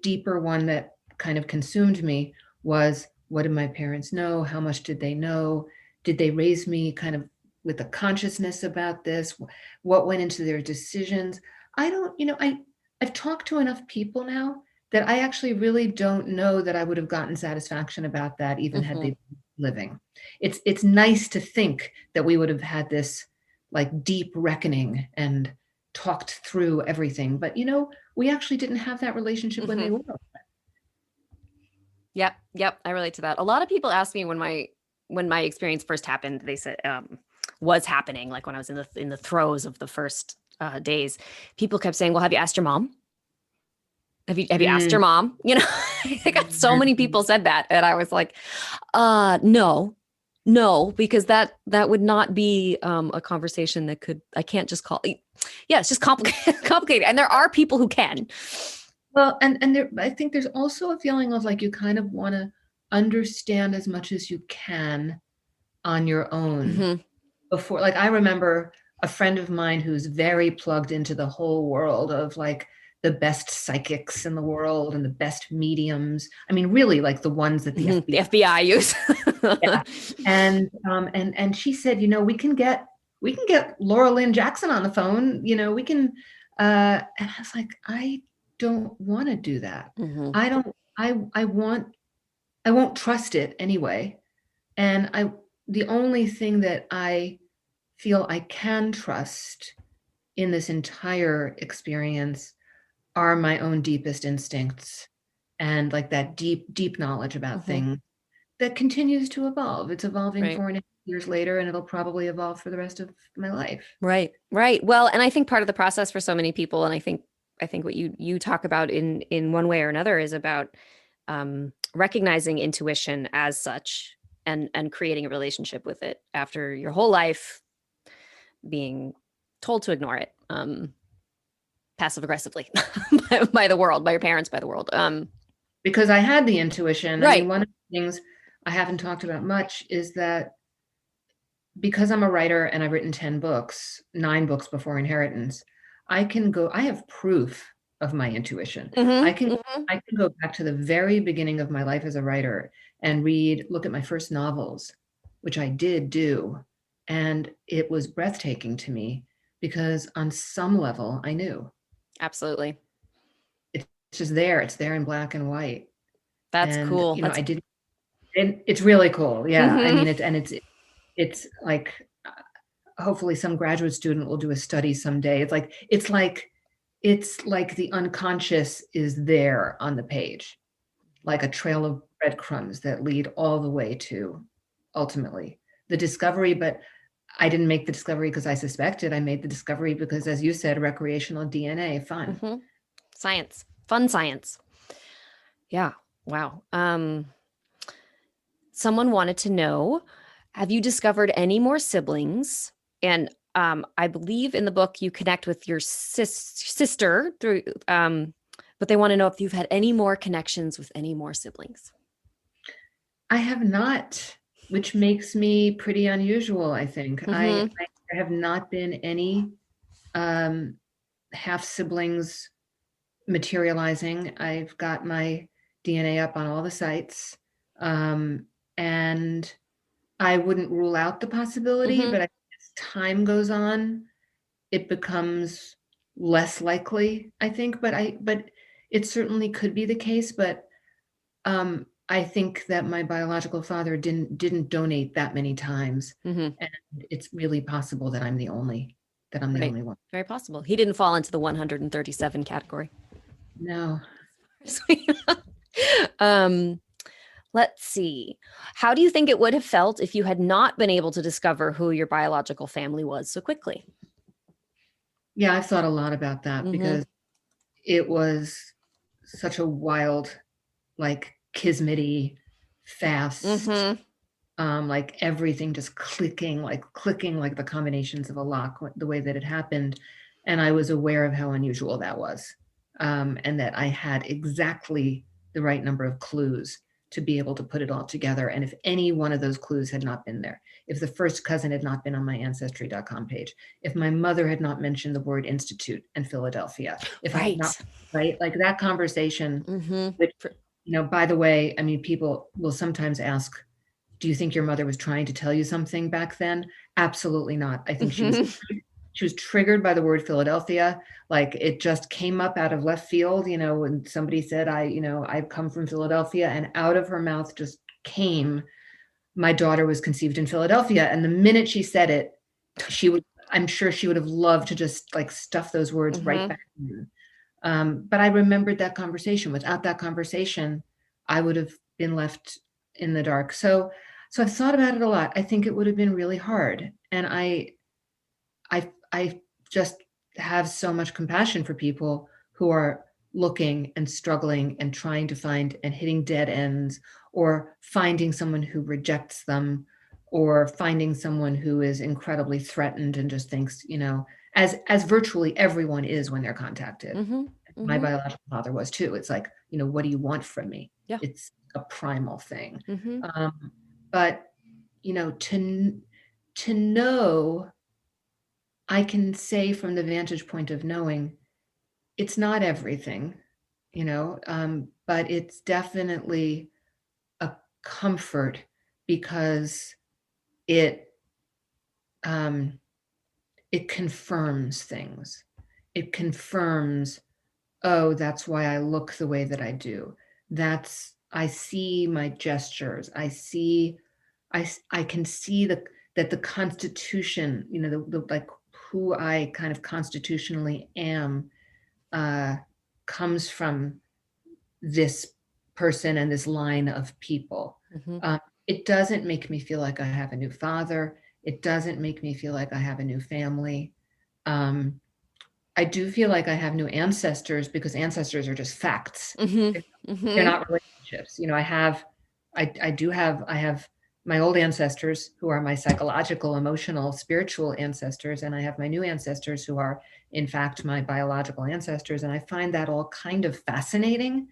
[SPEAKER 2] deeper one that kind of consumed me was, what did my parents know? How much did they know? Did they raise me kind of with a consciousness about this? What went into their decisions? I don't, I've talked to enough people now that I actually really don't know that I would have gotten satisfaction about that, even had they been living. It's nice to think that we would have had this like deep reckoning and talked through everything, but we actually didn't have that relationship when they were.
[SPEAKER 1] Yep. I relate to that. A lot of people ask me when my experience first happened, they said was happening, like when I was in the throes of the first days. People kept saying, "Well, have you asked your mom? Have you asked your mom?" I got so many people said that, and I was like, no, because that would not be a conversation that I can't just call. Yeah, it's just complicated, and there are people who can.
[SPEAKER 2] Well, and I think there's also a feeling of like you kind of want to understand as much as you can on your own before. Like I remember a friend of mine who's very plugged into the whole world of like the best psychics in the world and the best mediums. I mean, really like the ones that the
[SPEAKER 1] FBI use.
[SPEAKER 2] Yeah. And she said, we can get Laura Lynn Jackson on the phone, we can, and I was like, I don't want to do that. I won't trust it anyway. And the only thing that I feel I can trust in this entire experience are my own deepest instincts and like that deep knowledge about things that continues to evolve. It's evolving 4.5 years later, and it'll probably evolve for the rest of my life.
[SPEAKER 1] Right. Well, and I think part of the process for so many people, and I think what you talk about in one way or another is about recognizing intuition as such and creating a relationship with it after your whole life being told to ignore it passive aggressively by the world, by your parents, by the world.
[SPEAKER 2] Because I had the intuition.
[SPEAKER 1] Right.
[SPEAKER 2] I mean, one of the things I haven't talked about much is that because I'm a writer and I've written 9 books before Inheritance, I have proof of my intuition. I can go back to the very beginning of my life as a writer and look at my first novels, which I did do. And it was breathtaking to me because on some level I knew.
[SPEAKER 1] Absolutely.
[SPEAKER 2] It's just there. It's there in black and white.
[SPEAKER 1] That's cool.
[SPEAKER 2] I did. And it's really cool. Yeah. I mean, it's like, hopefully some graduate student will do a study someday. It's like the unconscious is there on the page. like a trail of breadcrumbs that lead all the way to ultimately the discovery. But I didn't make the discovery because I suspected. I made the discovery because, as you said, recreational DNA, fun.
[SPEAKER 1] Mm-hmm. Science, fun science. Yeah. Wow. Someone wanted to know, have you discovered any more siblings? And I believe in the book you connect with your sister through, but they want to know if you've had any more connections with any more siblings.
[SPEAKER 2] I have not, which makes me pretty unusual, I think.
[SPEAKER 1] Mm-hmm.
[SPEAKER 2] I have not been any half siblings materializing. I've got my DNA up on all the sites. And I wouldn't rule out the possibility,
[SPEAKER 1] Mm-hmm.
[SPEAKER 2] but as time goes on, it becomes less likely, I think. But it certainly could be the case. But I think that my biological father didn't donate that many times,
[SPEAKER 1] Mm-hmm.
[SPEAKER 2] and it's really possible that I'm the only
[SPEAKER 1] Right.
[SPEAKER 2] one.
[SPEAKER 1] Very possible. He didn't fall into the 137 category.
[SPEAKER 2] No.
[SPEAKER 1] um, let's see. How do you think it would have felt if you had not been able to discover who your biological family was so quickly?
[SPEAKER 2] Yeah, I've thought a lot about that because it was such a wild, like kismety, fast,
[SPEAKER 1] Mm-hmm.
[SPEAKER 2] like everything just clicking like the combinations of a lock, the way that it happened. And I was aware of how unusual that was. And that I had exactly the right number of clues to be able to put it all together. And if any one of those clues had not been there, if the first cousin had not been on my ancestry.com page, if my mother had not mentioned the word institute and Philadelphia, if I had not, right, like that conversation, which, by the way, I mean, people will sometimes ask, do you think your mother was trying to tell you something back then? Absolutely not. I think she was triggered by the word Philadelphia. Like it just came up out of left field, when somebody said, I've come from Philadelphia, and out of her mouth just came, my daughter was conceived in Philadelphia. And the minute she said it, I'm sure she would have loved to just like stuff those words right back in. But I remembered that conversation. Without that conversation, I would have been left in the dark. So I've thought about it a lot. I think it would have been really hard. And I just have so much compassion for people who are looking and struggling and trying to find and hitting dead ends, or finding someone who rejects them, or finding someone who is incredibly threatened and just thinks, as virtually everyone is when they're contacted. My biological father was too. It's like, what do you want from me?
[SPEAKER 1] Yeah.
[SPEAKER 2] It's a primal thing. But, to know, I can say from the vantage point of knowing, it's not everything, but it's definitely a comfort because it confirms things. It confirms, oh, that's why I look the way that I do. I see my gestures. I can see that the Constitution, like who I kind of constitutionally am, comes from this person and this line of people. It doesn't make me feel like I have a new father. It doesn't make me feel like I have a new family. I do feel like I have new ancestors because ancestors are just facts. They're not relationships. I have my old ancestors who are my psychological, emotional, spiritual ancestors, and I have my new ancestors who are, in fact, my biological ancestors. And I find that all kind of fascinating.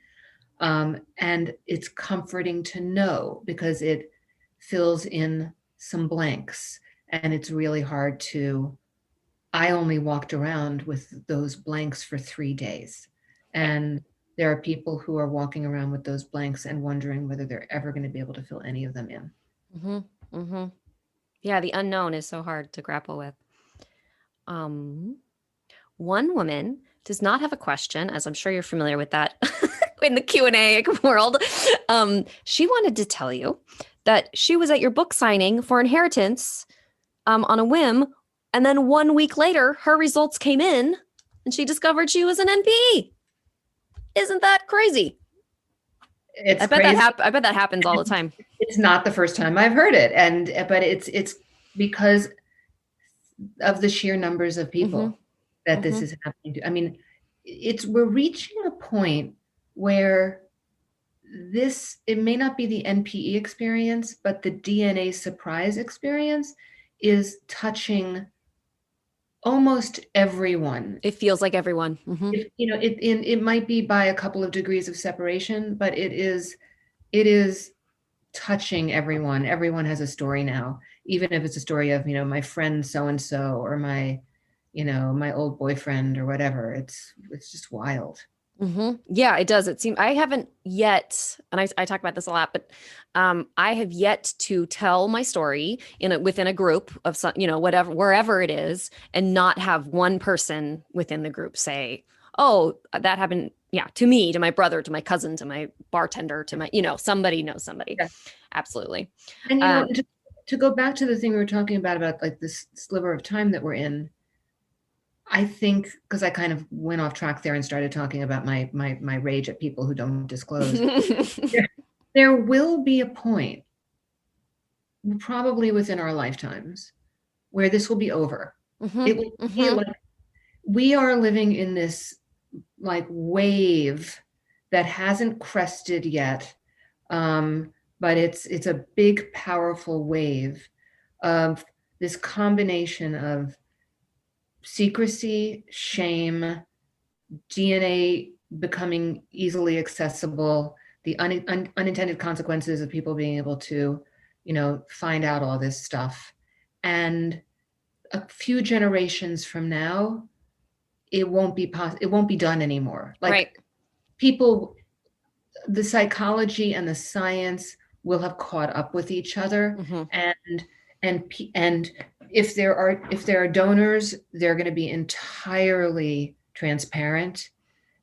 [SPEAKER 2] And it's comforting to know because it fills in some blanks. And it's really hard I only walked around with those blanks for 3 days. And there are people who are walking around with those blanks and wondering whether they're ever going to be able to fill any of them in.
[SPEAKER 1] Yeah, the unknown is so hard to grapple with. One woman does not have a question, as I'm sure you're familiar with that in the Q&A world. She wanted to tell you that she was at your book signing for Inheritance on a whim, and then 1 week later, her results came in, and she discovered she was an NP. Isn't that crazy?
[SPEAKER 2] It's crazy.
[SPEAKER 1] I bet that happens all the time.
[SPEAKER 2] It's not the first time I've heard it. But it's because of the sheer numbers of
[SPEAKER 1] Mm-hmm.
[SPEAKER 2] people that this
[SPEAKER 1] Mm-hmm.
[SPEAKER 2] is happening to. I mean, we're reaching a point where it may not be the NPE experience, but the DNA surprise experience is touching almost everyone.
[SPEAKER 1] It feels like everyone. Mm-hmm.
[SPEAKER 2] It might be by a couple of degrees of separation, but it is touching everyone. Everyone has a story now, even if it's a story of, my friend so and so, or my old boyfriend or whatever. It's just wild.
[SPEAKER 1] Mm-hmm. Yeah, it does. It seems I haven't yet, and I talk about this a lot, but I have yet to tell my story within a group of some, whatever, wherever it is, and not have one person within the group say, "Oh, that happened." Yeah, to me, to my brother, to my cousin, to my bartender, to my, somebody knows somebody.
[SPEAKER 2] Yeah.
[SPEAKER 1] Absolutely.
[SPEAKER 2] And to go back to the thing we were talking about like this sliver of time that we're in, I think, because I kind of went off track there and started talking about my rage at people who don't disclose. There will be a point, probably within our lifetimes, where this will be over.
[SPEAKER 1] Mm-hmm.
[SPEAKER 2] It will be
[SPEAKER 1] Mm-hmm.
[SPEAKER 2] like we are living in this like wave that hasn't crested yet, but it's a big, powerful wave of this combination of secrecy, shame, DNA becoming easily accessible, the unintended consequences of people being able to, find out all this stuff. And a few generations from now, it won't be done anymore. Like
[SPEAKER 1] Right.
[SPEAKER 2] people, the psychology and the science will have caught up with each other.
[SPEAKER 1] Mm-hmm.
[SPEAKER 2] And if there are donors, they're going to be entirely transparent,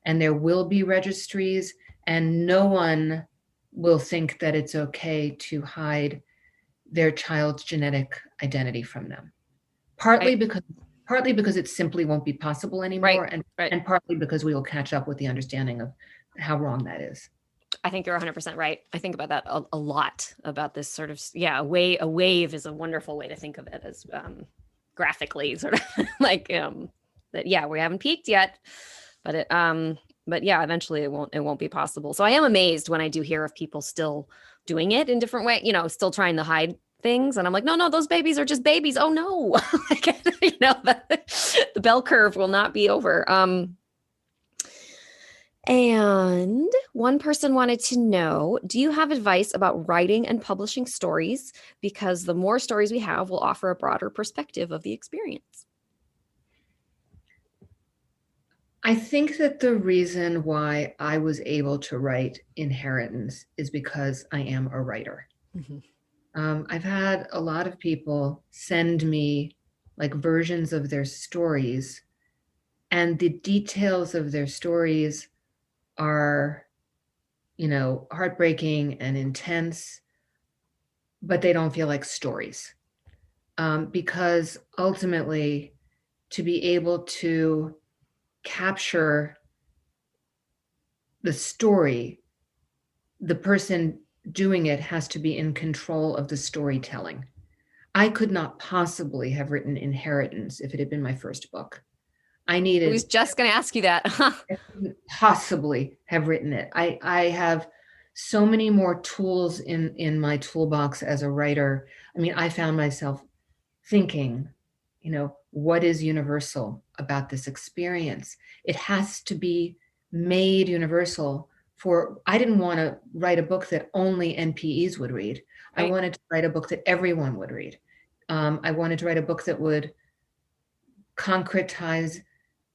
[SPEAKER 2] and there will be registries, and no one will think that it's okay to hide their child's genetic identity from them. Partly because it simply won't be possible anymore, and partly because we will catch up with the understanding of how wrong that is.
[SPEAKER 1] I think you're 100% right. I think about that a lot, about this sort of, a wave is a wonderful way to think of it, as graphically sort of like that. Yeah, we haven't peaked yet, but eventually it won't be possible. So I am amazed when I do hear of people still doing it in different ways, still trying to hide things. And I'm like, no, those babies are just babies. Oh no, the bell curve will not be over. And one person wanted to know, do you have advice about writing and publishing stories? Because the more stories we have will offer a broader perspective of the experience.
[SPEAKER 2] I think that the reason why I was able to write Inheritance is because I am a writer. Mm-hmm. I've had a lot of people send me like versions of their stories, and the details of their stories are, heartbreaking and intense, but they don't feel like stories. Because ultimately, to be able to capture the story, the person doing it has to be in control of the storytelling. I could not possibly have written Inheritance if it had been my first book. I
[SPEAKER 1] was just going to ask you that.
[SPEAKER 2] I couldn't possibly have written it. I have so many more tools in my toolbox as a writer. I mean, I found myself thinking, what is universal about this experience? It has to be made universal. I didn't want to write a book that only NPEs would read. Right. I wanted to write a book that everyone would read. I wanted to write a book that would concretize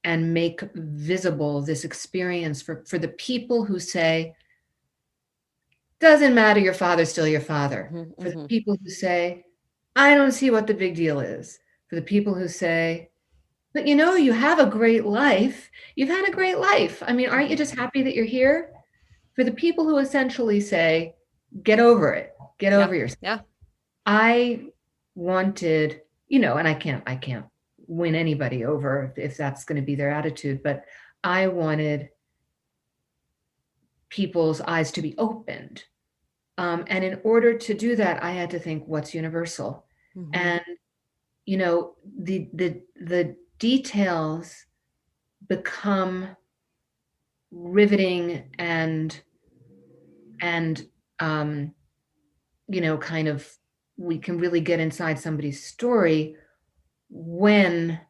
[SPEAKER 2] and make visible this experience for the people who say, doesn't matter, your father's still your father. Mm-hmm. For the people who say, I don't see what the big deal is. For the people who say, but you have a great life. You've had a great life. I mean, aren't you just happy that you're here? For the people who essentially say, get over it, get over yourself.
[SPEAKER 1] Yeah.
[SPEAKER 2] I wanted, and I can't win anybody over if that's going to be their attitude, but I wanted people's eyes to be opened. And in order to do that, I had to think, what's universal?
[SPEAKER 1] Mm-hmm.
[SPEAKER 2] And, you know, the details become riveting and you know, kind of, we can really get inside somebody's story when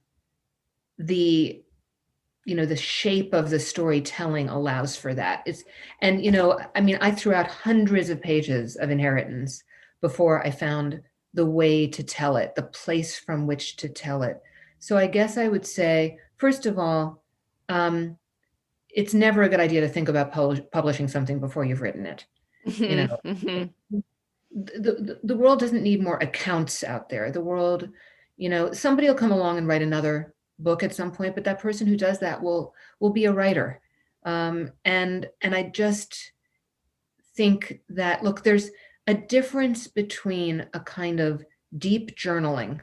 [SPEAKER 2] the, you know, the shape of the storytelling allows for that. It's, and, you know, I mean, I threw out hundreds of pages of Inheritance before I found the way to tell it, the place from which to tell it. So I guess I would say, first of all, it's never a good idea to think about publishing something before you've written it. You know,
[SPEAKER 1] Mm-hmm.
[SPEAKER 2] the world doesn't need more accounts out there. The world, you know, somebody will come along and write another book at some point, but that person who does that will be a writer. And I just think that, look, there's a difference between a kind of deep journaling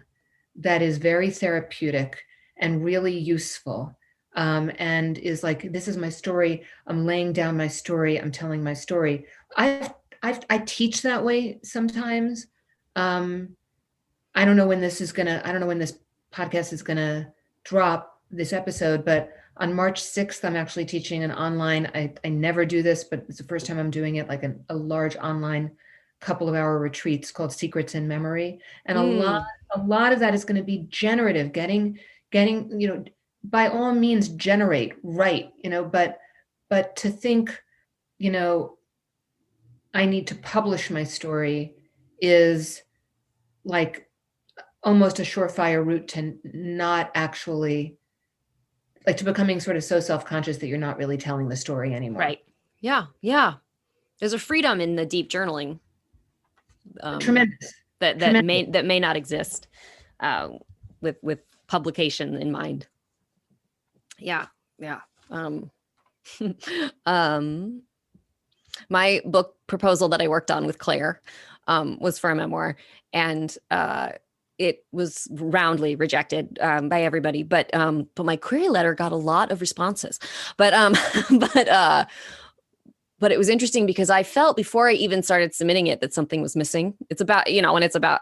[SPEAKER 2] that is very therapeutic and really useful, and is like, this is my story, I'm laying down my story, I'm telling my story. I teach that way sometimes. um, I don't know when this is gonna, I don't know when this podcast is gonna drop, this episode, but on March 6th, I'm actually teaching an online, I never do this, but it's the first time I'm doing it, like a large online couple of hour retreats called Secrets in Memory. And a lot of that is going to be generative, getting, you know, by all means generate, write, you know, but to think, you know, I need to publish my story is like almost a surefire route to not actually, like, to becoming sort of so self-conscious that you're not really telling the story anymore.
[SPEAKER 1] Right. Yeah. Yeah. There's a freedom in the deep journaling.
[SPEAKER 2] Tremendous.
[SPEAKER 1] That
[SPEAKER 2] Tremendous.
[SPEAKER 1] may not exist with publication in mind. Yeah. Yeah. My book proposal that I worked on with Claire was for a memoir, and it was roundly rejected by everybody. But my query letter got a lot of responses. But but it was interesting because I felt before I even started submitting it that something was missing. It's about, you know, and it's about,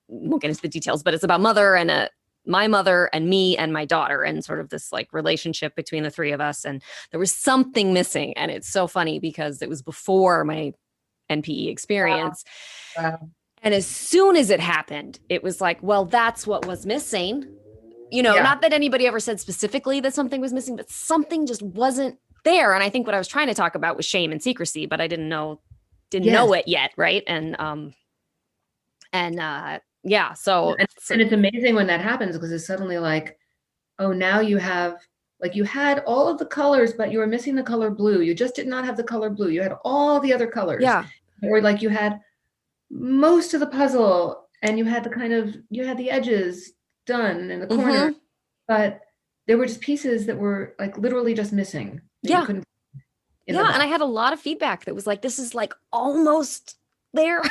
[SPEAKER 1] won't get into the details, but it's about my mother and me and my daughter, and sort of this like relationship between the three of us. And there was something missing. And it's so funny because it was before my NPE experience.
[SPEAKER 2] Wow.
[SPEAKER 1] And as soon as it happened, it was like, well, that's what was missing. You know,
[SPEAKER 2] Yeah.
[SPEAKER 1] not that anybody ever said specifically that something was missing, but something just wasn't there. And I think what I was trying to talk about was shame and secrecy, but I didn't know it yet. Right. Yeah. So
[SPEAKER 2] and it's amazing when that happens, because it's suddenly like, oh, now you have, like, you had all of the colors, but you were missing the color blue. You just did not have the color blue. You had all the other colors.
[SPEAKER 1] Yeah.
[SPEAKER 2] Or like you had most of the puzzle and you had the edges done in the corner, but there were just pieces that were like literally just missing.
[SPEAKER 1] Yeah.
[SPEAKER 2] You couldn't.
[SPEAKER 1] And I had a lot of feedback that was like, this is like almost there.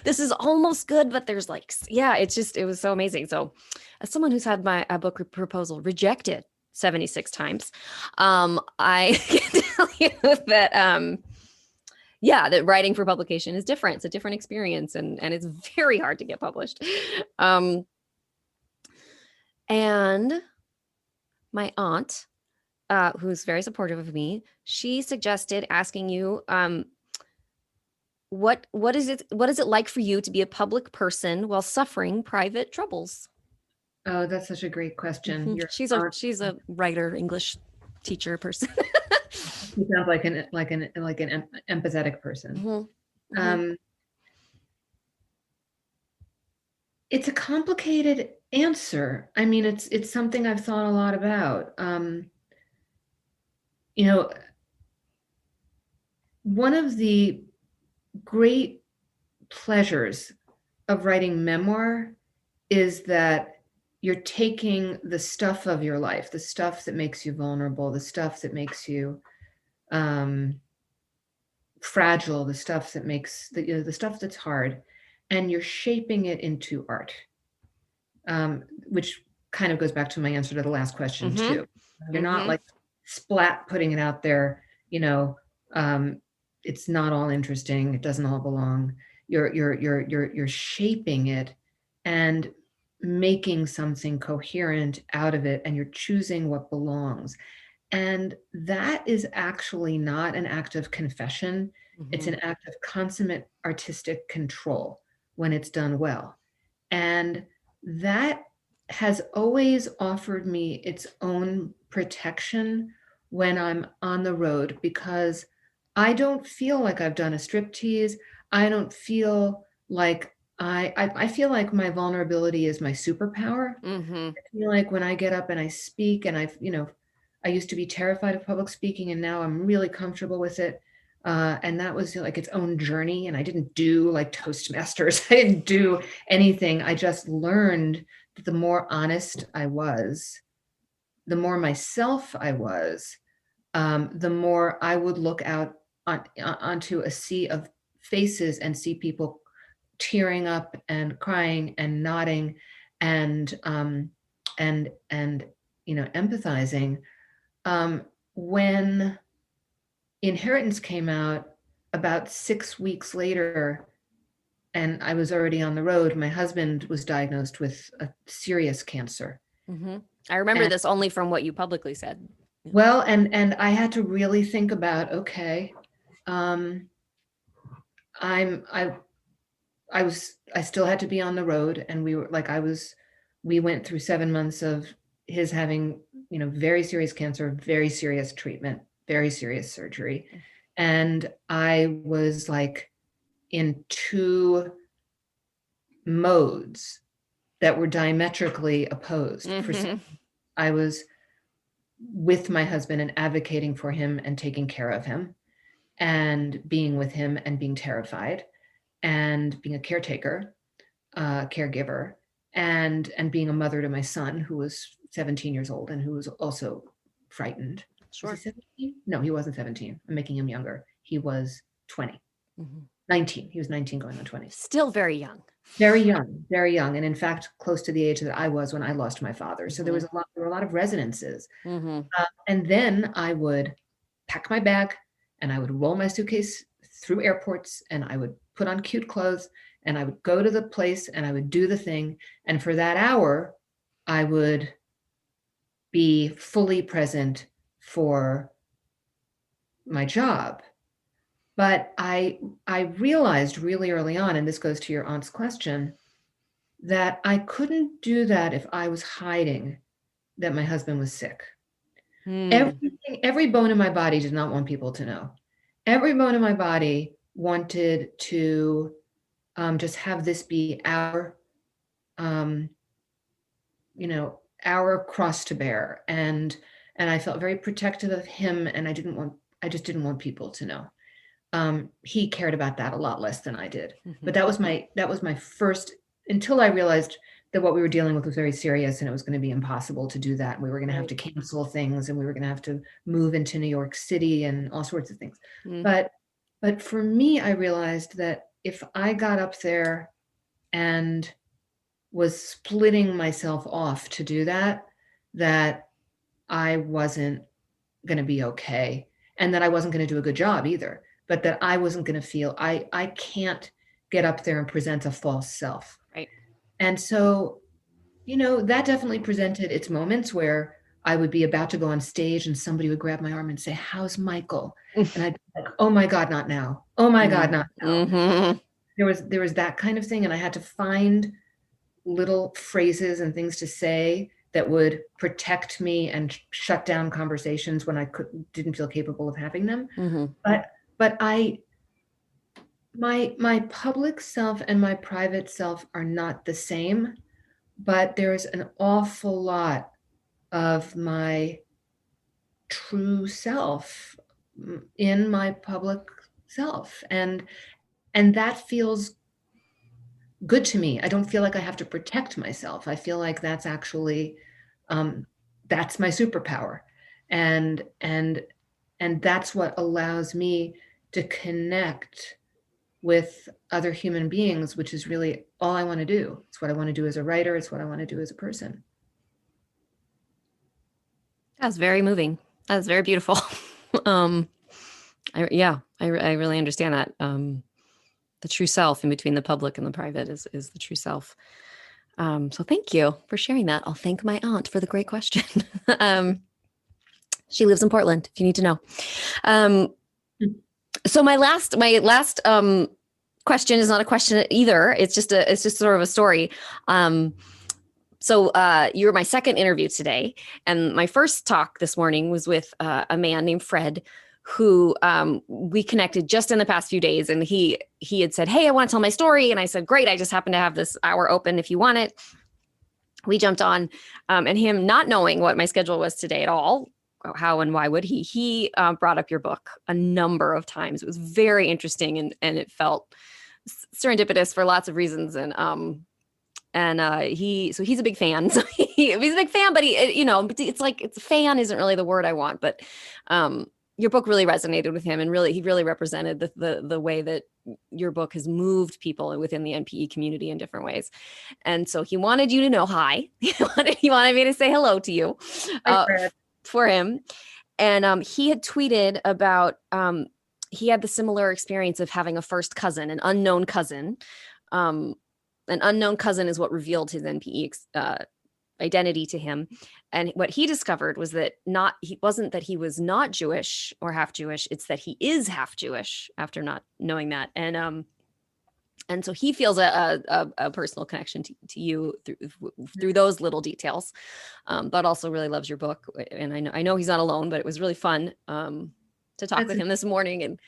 [SPEAKER 1] This is almost good, but there's like, yeah, it was so amazing. So as someone who's had my book proposal rejected 76 times, I can tell you that, that writing for publication is different. It's a different experience, and it's very hard to get published. And my aunt, who's very supportive of me, she suggested asking you, what is it like for you to be a public person while suffering private troubles?
[SPEAKER 2] Oh, that's such a great question.
[SPEAKER 1] Mm-hmm. She's a writer, English teacher person.
[SPEAKER 2] You sound like an empathetic person.
[SPEAKER 1] Mm-hmm. Mm-hmm.
[SPEAKER 2] It's a complicated answer. I mean, it's something I've thought a lot about. You know, one of the great pleasures of writing memoir is that you're taking the stuff of your life, the stuff that makes you vulnerable, the stuff that makes you fragile, the stuff that makes the stuff that's hard, and you're shaping it into art, which kind of goes back to my answer to the last question too. You're not like splat putting it out there, you know, It's not all interesting. It doesn't all belong. You're shaping it and making something coherent out of it, and you're choosing what belongs. And that is actually not an act of confession. It's an act of consummate artistic control when it's done well. And that has always offered me its own protection when I'm on the road, because I don't feel like I've done a striptease. I don't feel like I feel like my vulnerability is my superpower.
[SPEAKER 1] Mm-hmm.
[SPEAKER 2] I feel like when I get up and I speak, and I used to be terrified of public speaking, and now I'm really comfortable with it. And that was like its own journey. And I didn't do like Toastmasters. I didn't do anything. I just learned that the more honest I was, the more myself I was, the more I would look out onto a sea of faces and see people tearing up and crying and nodding and and empathizing. When Inheritance came out about 6 weeks later, and I was already on the road, my husband was diagnosed with a serious cancer.
[SPEAKER 1] Mm-hmm. I remember this only from what you publicly said.
[SPEAKER 2] Well, and I had to really think about, okay, I still had to be on the road, and we went through 7 months of his having, very serious cancer, very serious treatment, very serious surgery. And I was like in two modes that were diametrically opposed. I was with my husband and advocating for him and taking care of him and being with him and being terrified and being a caretaker, caregiver, and being a mother to my son, who was 17 years old and who was also frightened.
[SPEAKER 1] Sure.
[SPEAKER 2] Was he 17? No, he wasn't 17. I'm making him younger. He was 20. 19. He was 19 going on 20.
[SPEAKER 1] Still very young.
[SPEAKER 2] Very young, very young. And in fact, close to the age that I was when I lost my father. So there were a lot of resonances. And then I would pack my bag and I would roll my suitcase through airports, and I would put on cute clothes, and I would go to the place and I would do the thing. And for that hour, I would be fully present for my job. But I realized really early on, and this goes to your aunt's question, that I couldn't do that if I was hiding that my husband was sick. Every bone in my body did not want people to know. Every bone in my body wanted to just have this be our cross to bear. And I felt very protective of him, and I just didn't want people to know. He cared about that a lot less than I did. But that was my first, until I realized that what we were dealing with was very serious, and it was going to be impossible to do that. We were going to have to cancel things, and we were going to have to move into New York City and all sorts of things. But for me, I realized that if I got up there and was splitting myself off to do that, that I wasn't going to be okay, and that I wasn't going to do a good job either. But that I wasn't going to feel, I can't get up there and present a false self.
[SPEAKER 1] Right.
[SPEAKER 2] And so, that definitely presented its moments where I would be about to go on stage and somebody would grab my arm and say, "How's Michael?" And I'd be like, "Oh my God, not now. Oh my God, not now." There was that kind of thing. And I had to find little phrases and things to say that would protect me and shut down conversations when I didn't feel capable of having them. But my public self and my private self are not the same, but there's an awful lot of my true self in my public self. And that feels good to me. I don't feel like I have to protect myself. I feel like that's actually, that's my superpower. And that's what allows me to connect with other human beings, which is really all I want to do. It's what I want to do as a writer. It's what I want to do as a person.
[SPEAKER 1] That's very moving. That's very beautiful. I really understand that. The true self in between the public and the private is the true self. So thank you for sharing that. I'll thank my aunt for the great question. She lives in Portland, if you need to know. So my last question is not a question either. It's just sort of a story. So you were my second interview today, and my first talk this morning was with a man named Fred, who we connected just in the past few days, and he had said, "Hey, I want to tell my story," and I said, "Great, I just happen to have this hour open if you want it." We jumped on, and him not knowing what my schedule was today at all, how and why would he brought up your book a number of times. It was very interesting, and it felt serendipitous for lots of reasons, and he's a big fan. So he's a big fan, but it's like, it's fan isn't really the word I want, but your book really resonated with him, and he really represented the way that your book has moved people within the NPE community in different ways. And so he wanted you to know hi. He wanted me to say hello to you for him. And he had tweeted about he had the similar experience of having a first cousin, an unknown cousin. An unknown cousin is what revealed his NPE identity to him. And what he discovered was that he wasn't that he was not Jewish or half Jewish. It's that he is half Jewish after not knowing that. And so he feels a personal connection to you through those little details, but also really loves your book. And I know he's not alone, but it was really fun to talk with him this morning. And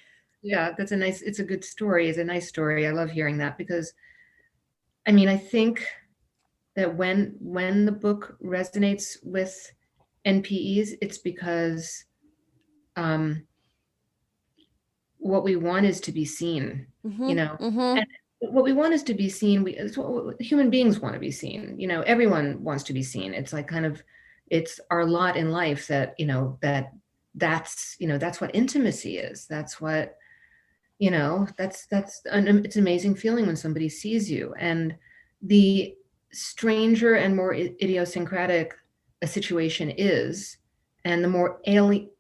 [SPEAKER 2] yeah, it's a good story. It's a nice story. I love hearing that, because I mean, I think that when the book resonates with NPEs, it's because what we want is to be seen, and what we want is to be seen. It's what human beings want to be seen. Everyone wants to be seen. It's like it's our lot in life that, that's what intimacy is. That's what, it's an amazing feeling when somebody sees you. And the stranger and more idiosyncratic a situation is, and the more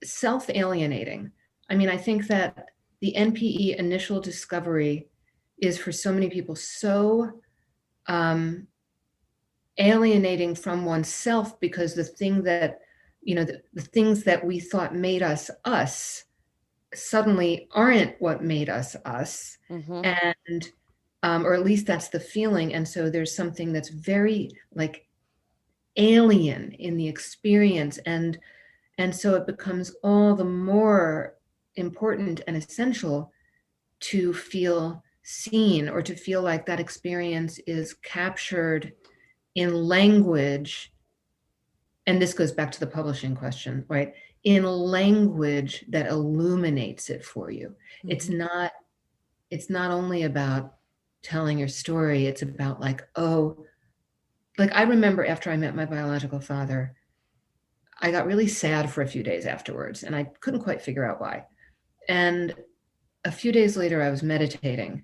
[SPEAKER 2] self-alienating. I mean, I think that the NPE initial discovery is for so many people so alienating from oneself, because the thing that, the things that we thought made us us suddenly aren't what made us us. And or at least that's the feeling. And so there's something that's very like alien in the experience. And so it becomes all the more important and essential to feel seen, or to feel like that experience is captured in language. And this goes back to the publishing question, right? In language that illuminates it for you. It's not only about telling your story. It's about like I remember after I met my biological father, I got really sad for a few days afterwards, and I couldn't quite figure out why. And a few days later, I was meditating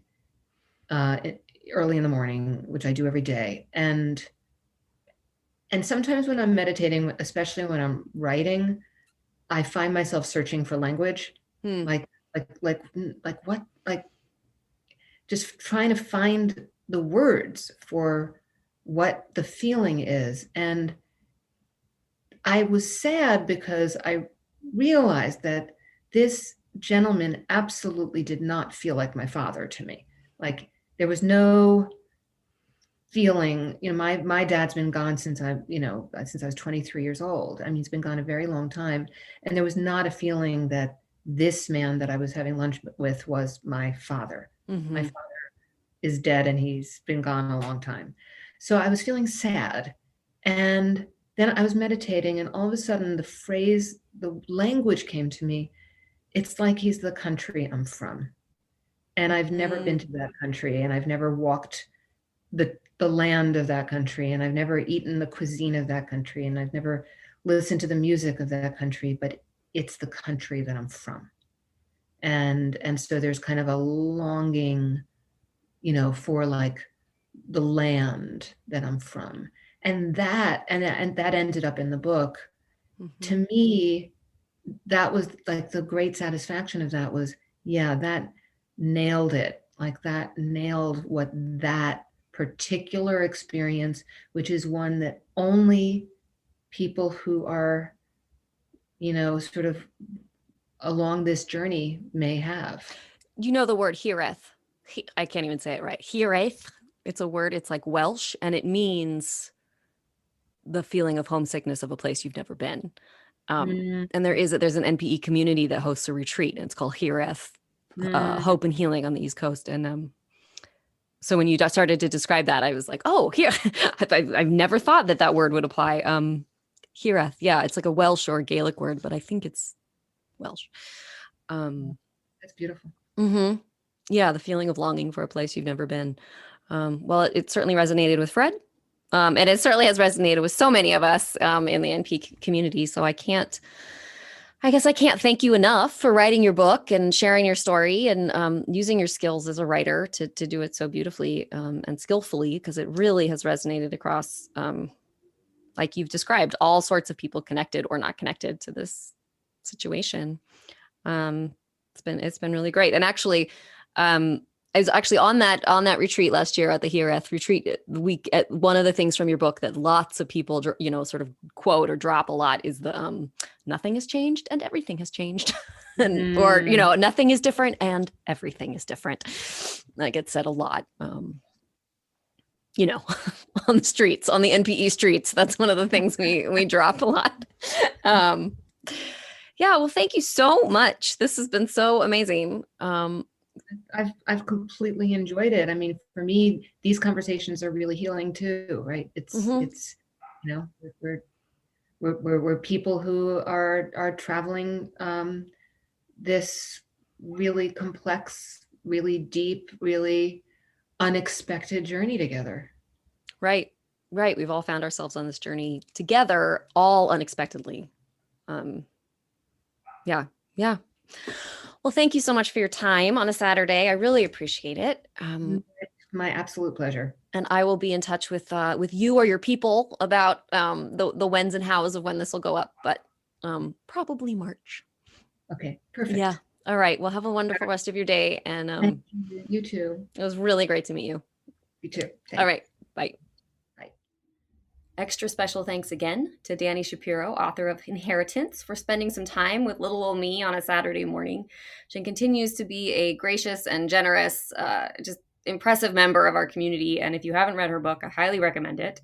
[SPEAKER 2] early in the morning, which I do every day. And sometimes when I'm meditating, especially when I'm writing, I find myself searching for language, like what, like just trying to find the words for what the feeling is. And I was sad because I realized that this gentleman absolutely did not feel like my father to me. Like there was no feeling, my dad's been gone since I was 23 years old. I mean, he's been gone a very long time. And there was not a feeling that this man that I was having lunch with was my father. My father is dead, and he's been gone a long time. So I was feeling sad. And then I was meditating, and all of a sudden the language came to me. It's like he's the country I'm from. And I've never been to that country, and I've never walked the land of that country, and I've never eaten the cuisine of that country, and I've never listened to the music of that country, but it's the country that I'm from. And so there's kind of a longing, for like the land that I'm from. And that ended up in the book. To me, that was like the great satisfaction of that was, yeah, that nailed it. Like that nailed what that particular experience, which is one that only people who are, sort of along this journey may have.
[SPEAKER 1] You know the word hireth. I can't even say it right. Hireth. It's a word. It's like Welsh, and it means the feeling of homesickness of a place you've never been. And there's an NPE community that hosts a retreat, and it's called Hireth, Hope and Healing on the East Coast. And so when you started to describe that, I was like, oh, here, I've never thought that word would apply. Hireth, yeah, it's like a Welsh or Gaelic word, but I think it's Welsh.
[SPEAKER 2] That's beautiful.
[SPEAKER 1] Mm-hmm. Yeah, the feeling of longing for a place you've never been. Well, it certainly resonated with Fred. And it certainly has resonated with so many of us in the NP community. So I guess I can't thank you enough for writing your book and sharing your story and using your skills as a writer to do it so beautifully and skillfully, because it really has resonated across, like you've described, all sorts of people connected or not connected to this situation. It's been really great. And actually, I was actually on that retreat last year at the Hireth retreat week. One of the things from your book that lots of people, sort of quote or drop a lot is the nothing has changed and everything has changed, or nothing is different and everything is different. That gets said a lot. On the streets, on the NPE streets. That's one of the things we drop a lot. Yeah. Well, thank you so much. This has been so amazing.
[SPEAKER 2] I've completely enjoyed it. I mean, for me, these conversations are really healing too, right? It's we're people who are traveling this really complex, really deep, really unexpected journey together.
[SPEAKER 1] Right. We've all found ourselves on this journey together, all unexpectedly. Yeah. Well, thank you so much for your time on a Saturday. I really appreciate it.
[SPEAKER 2] My absolute pleasure.
[SPEAKER 1] And I will be in touch with you or your people about the whens and hows of when this will go up, but probably March.
[SPEAKER 2] Okay, perfect.
[SPEAKER 1] Yeah. All right. Well, have a wonderful rest of your day. And
[SPEAKER 2] you too.
[SPEAKER 1] It was really great to meet you.
[SPEAKER 2] You too. Thanks.
[SPEAKER 1] All right. Bye.
[SPEAKER 2] Bye.
[SPEAKER 1] Extra special thanks again to Dani Shapiro, author of Inheritance, for spending some time with little old me on a Saturday morning. She continues to be a gracious and generous, just impressive member of our community. And if you haven't read her book, I highly recommend it.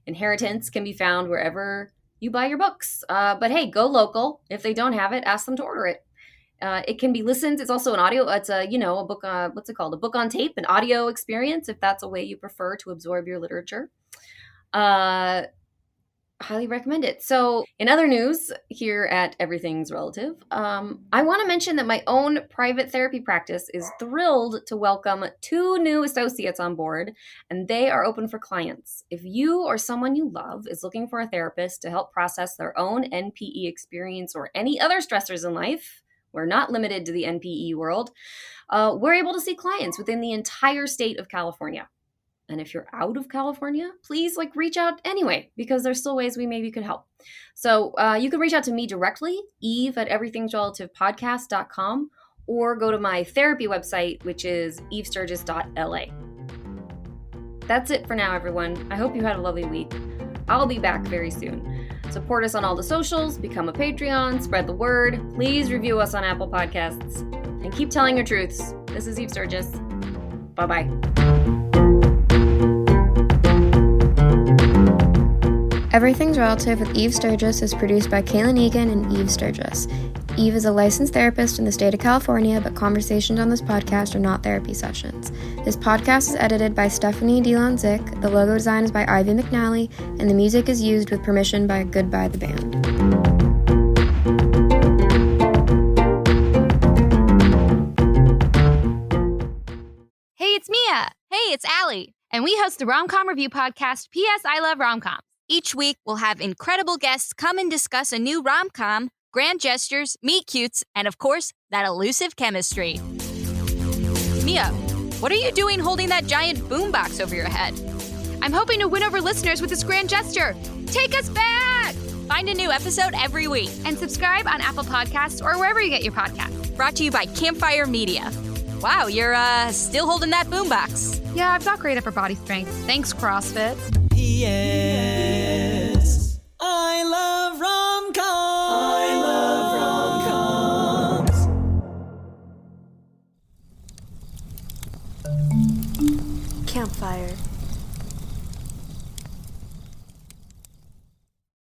[SPEAKER 1] Inheritance can be found wherever you buy your books. But hey, go local. If they don't have it, ask them to order it. It can be listened. It's also an audio. It's a book. What's it called? A book on tape, an audio experience, if that's a way you prefer to absorb your literature. Highly recommend it. So in other news here at Everything's Relative, I want to mention that my own private therapy practice is thrilled to welcome 2 new associates on board, and they are open for clients. If you or someone you love is looking for a therapist to help process their own NPE experience or any other stressors in life, we're not limited to the NPE world. We're able to see clients within the entire state of California. And if you're out of California, please reach out anyway, because there's still ways we maybe could help. So you can reach out to me directly, eve@everythingsrelativepodcast.com, or go to my therapy website, which is evesturgis.la. That's it for now, everyone. I hope you had a lovely week. I'll be back very soon. Support us on all the socials, become a Patreon, spread the word. Please review us on Apple Podcasts. And keep telling your truths. This is Eve Sturgis. Bye-bye.
[SPEAKER 3] Everything's Relative with Eve Sturgis is produced by Kaylin Egan and Eve Sturgis. Eve is a licensed therapist in the state of California, but conversations on this podcast are not therapy sessions. This podcast is edited by Stephanie DeLon-Zick, the logo design is by Ivy McNally, and the music is used with permission by Goodbye the Band.
[SPEAKER 4] Hey, it's Mia. Hey, it's Allie. And we host the Rom-Com Review podcast, P.S. I Love Rom-Com. Each week, we'll have incredible guests come and discuss a new rom-com, grand gestures, meet-cutes, and of course, that elusive chemistry. Mia, what are you doing holding that giant boombox over your head? I'm hoping to win over listeners with this grand gesture. Take us back! Find a new episode every week.
[SPEAKER 3] And subscribe on Apple Podcasts or wherever you get your podcasts.
[SPEAKER 4] Brought to you by Campfire Media. Wow, you're still holding that boombox.
[SPEAKER 3] Yeah, I've got great upper body strength. Thanks, CrossFit.
[SPEAKER 5] P.S. I love rom-coms.
[SPEAKER 6] Campfire.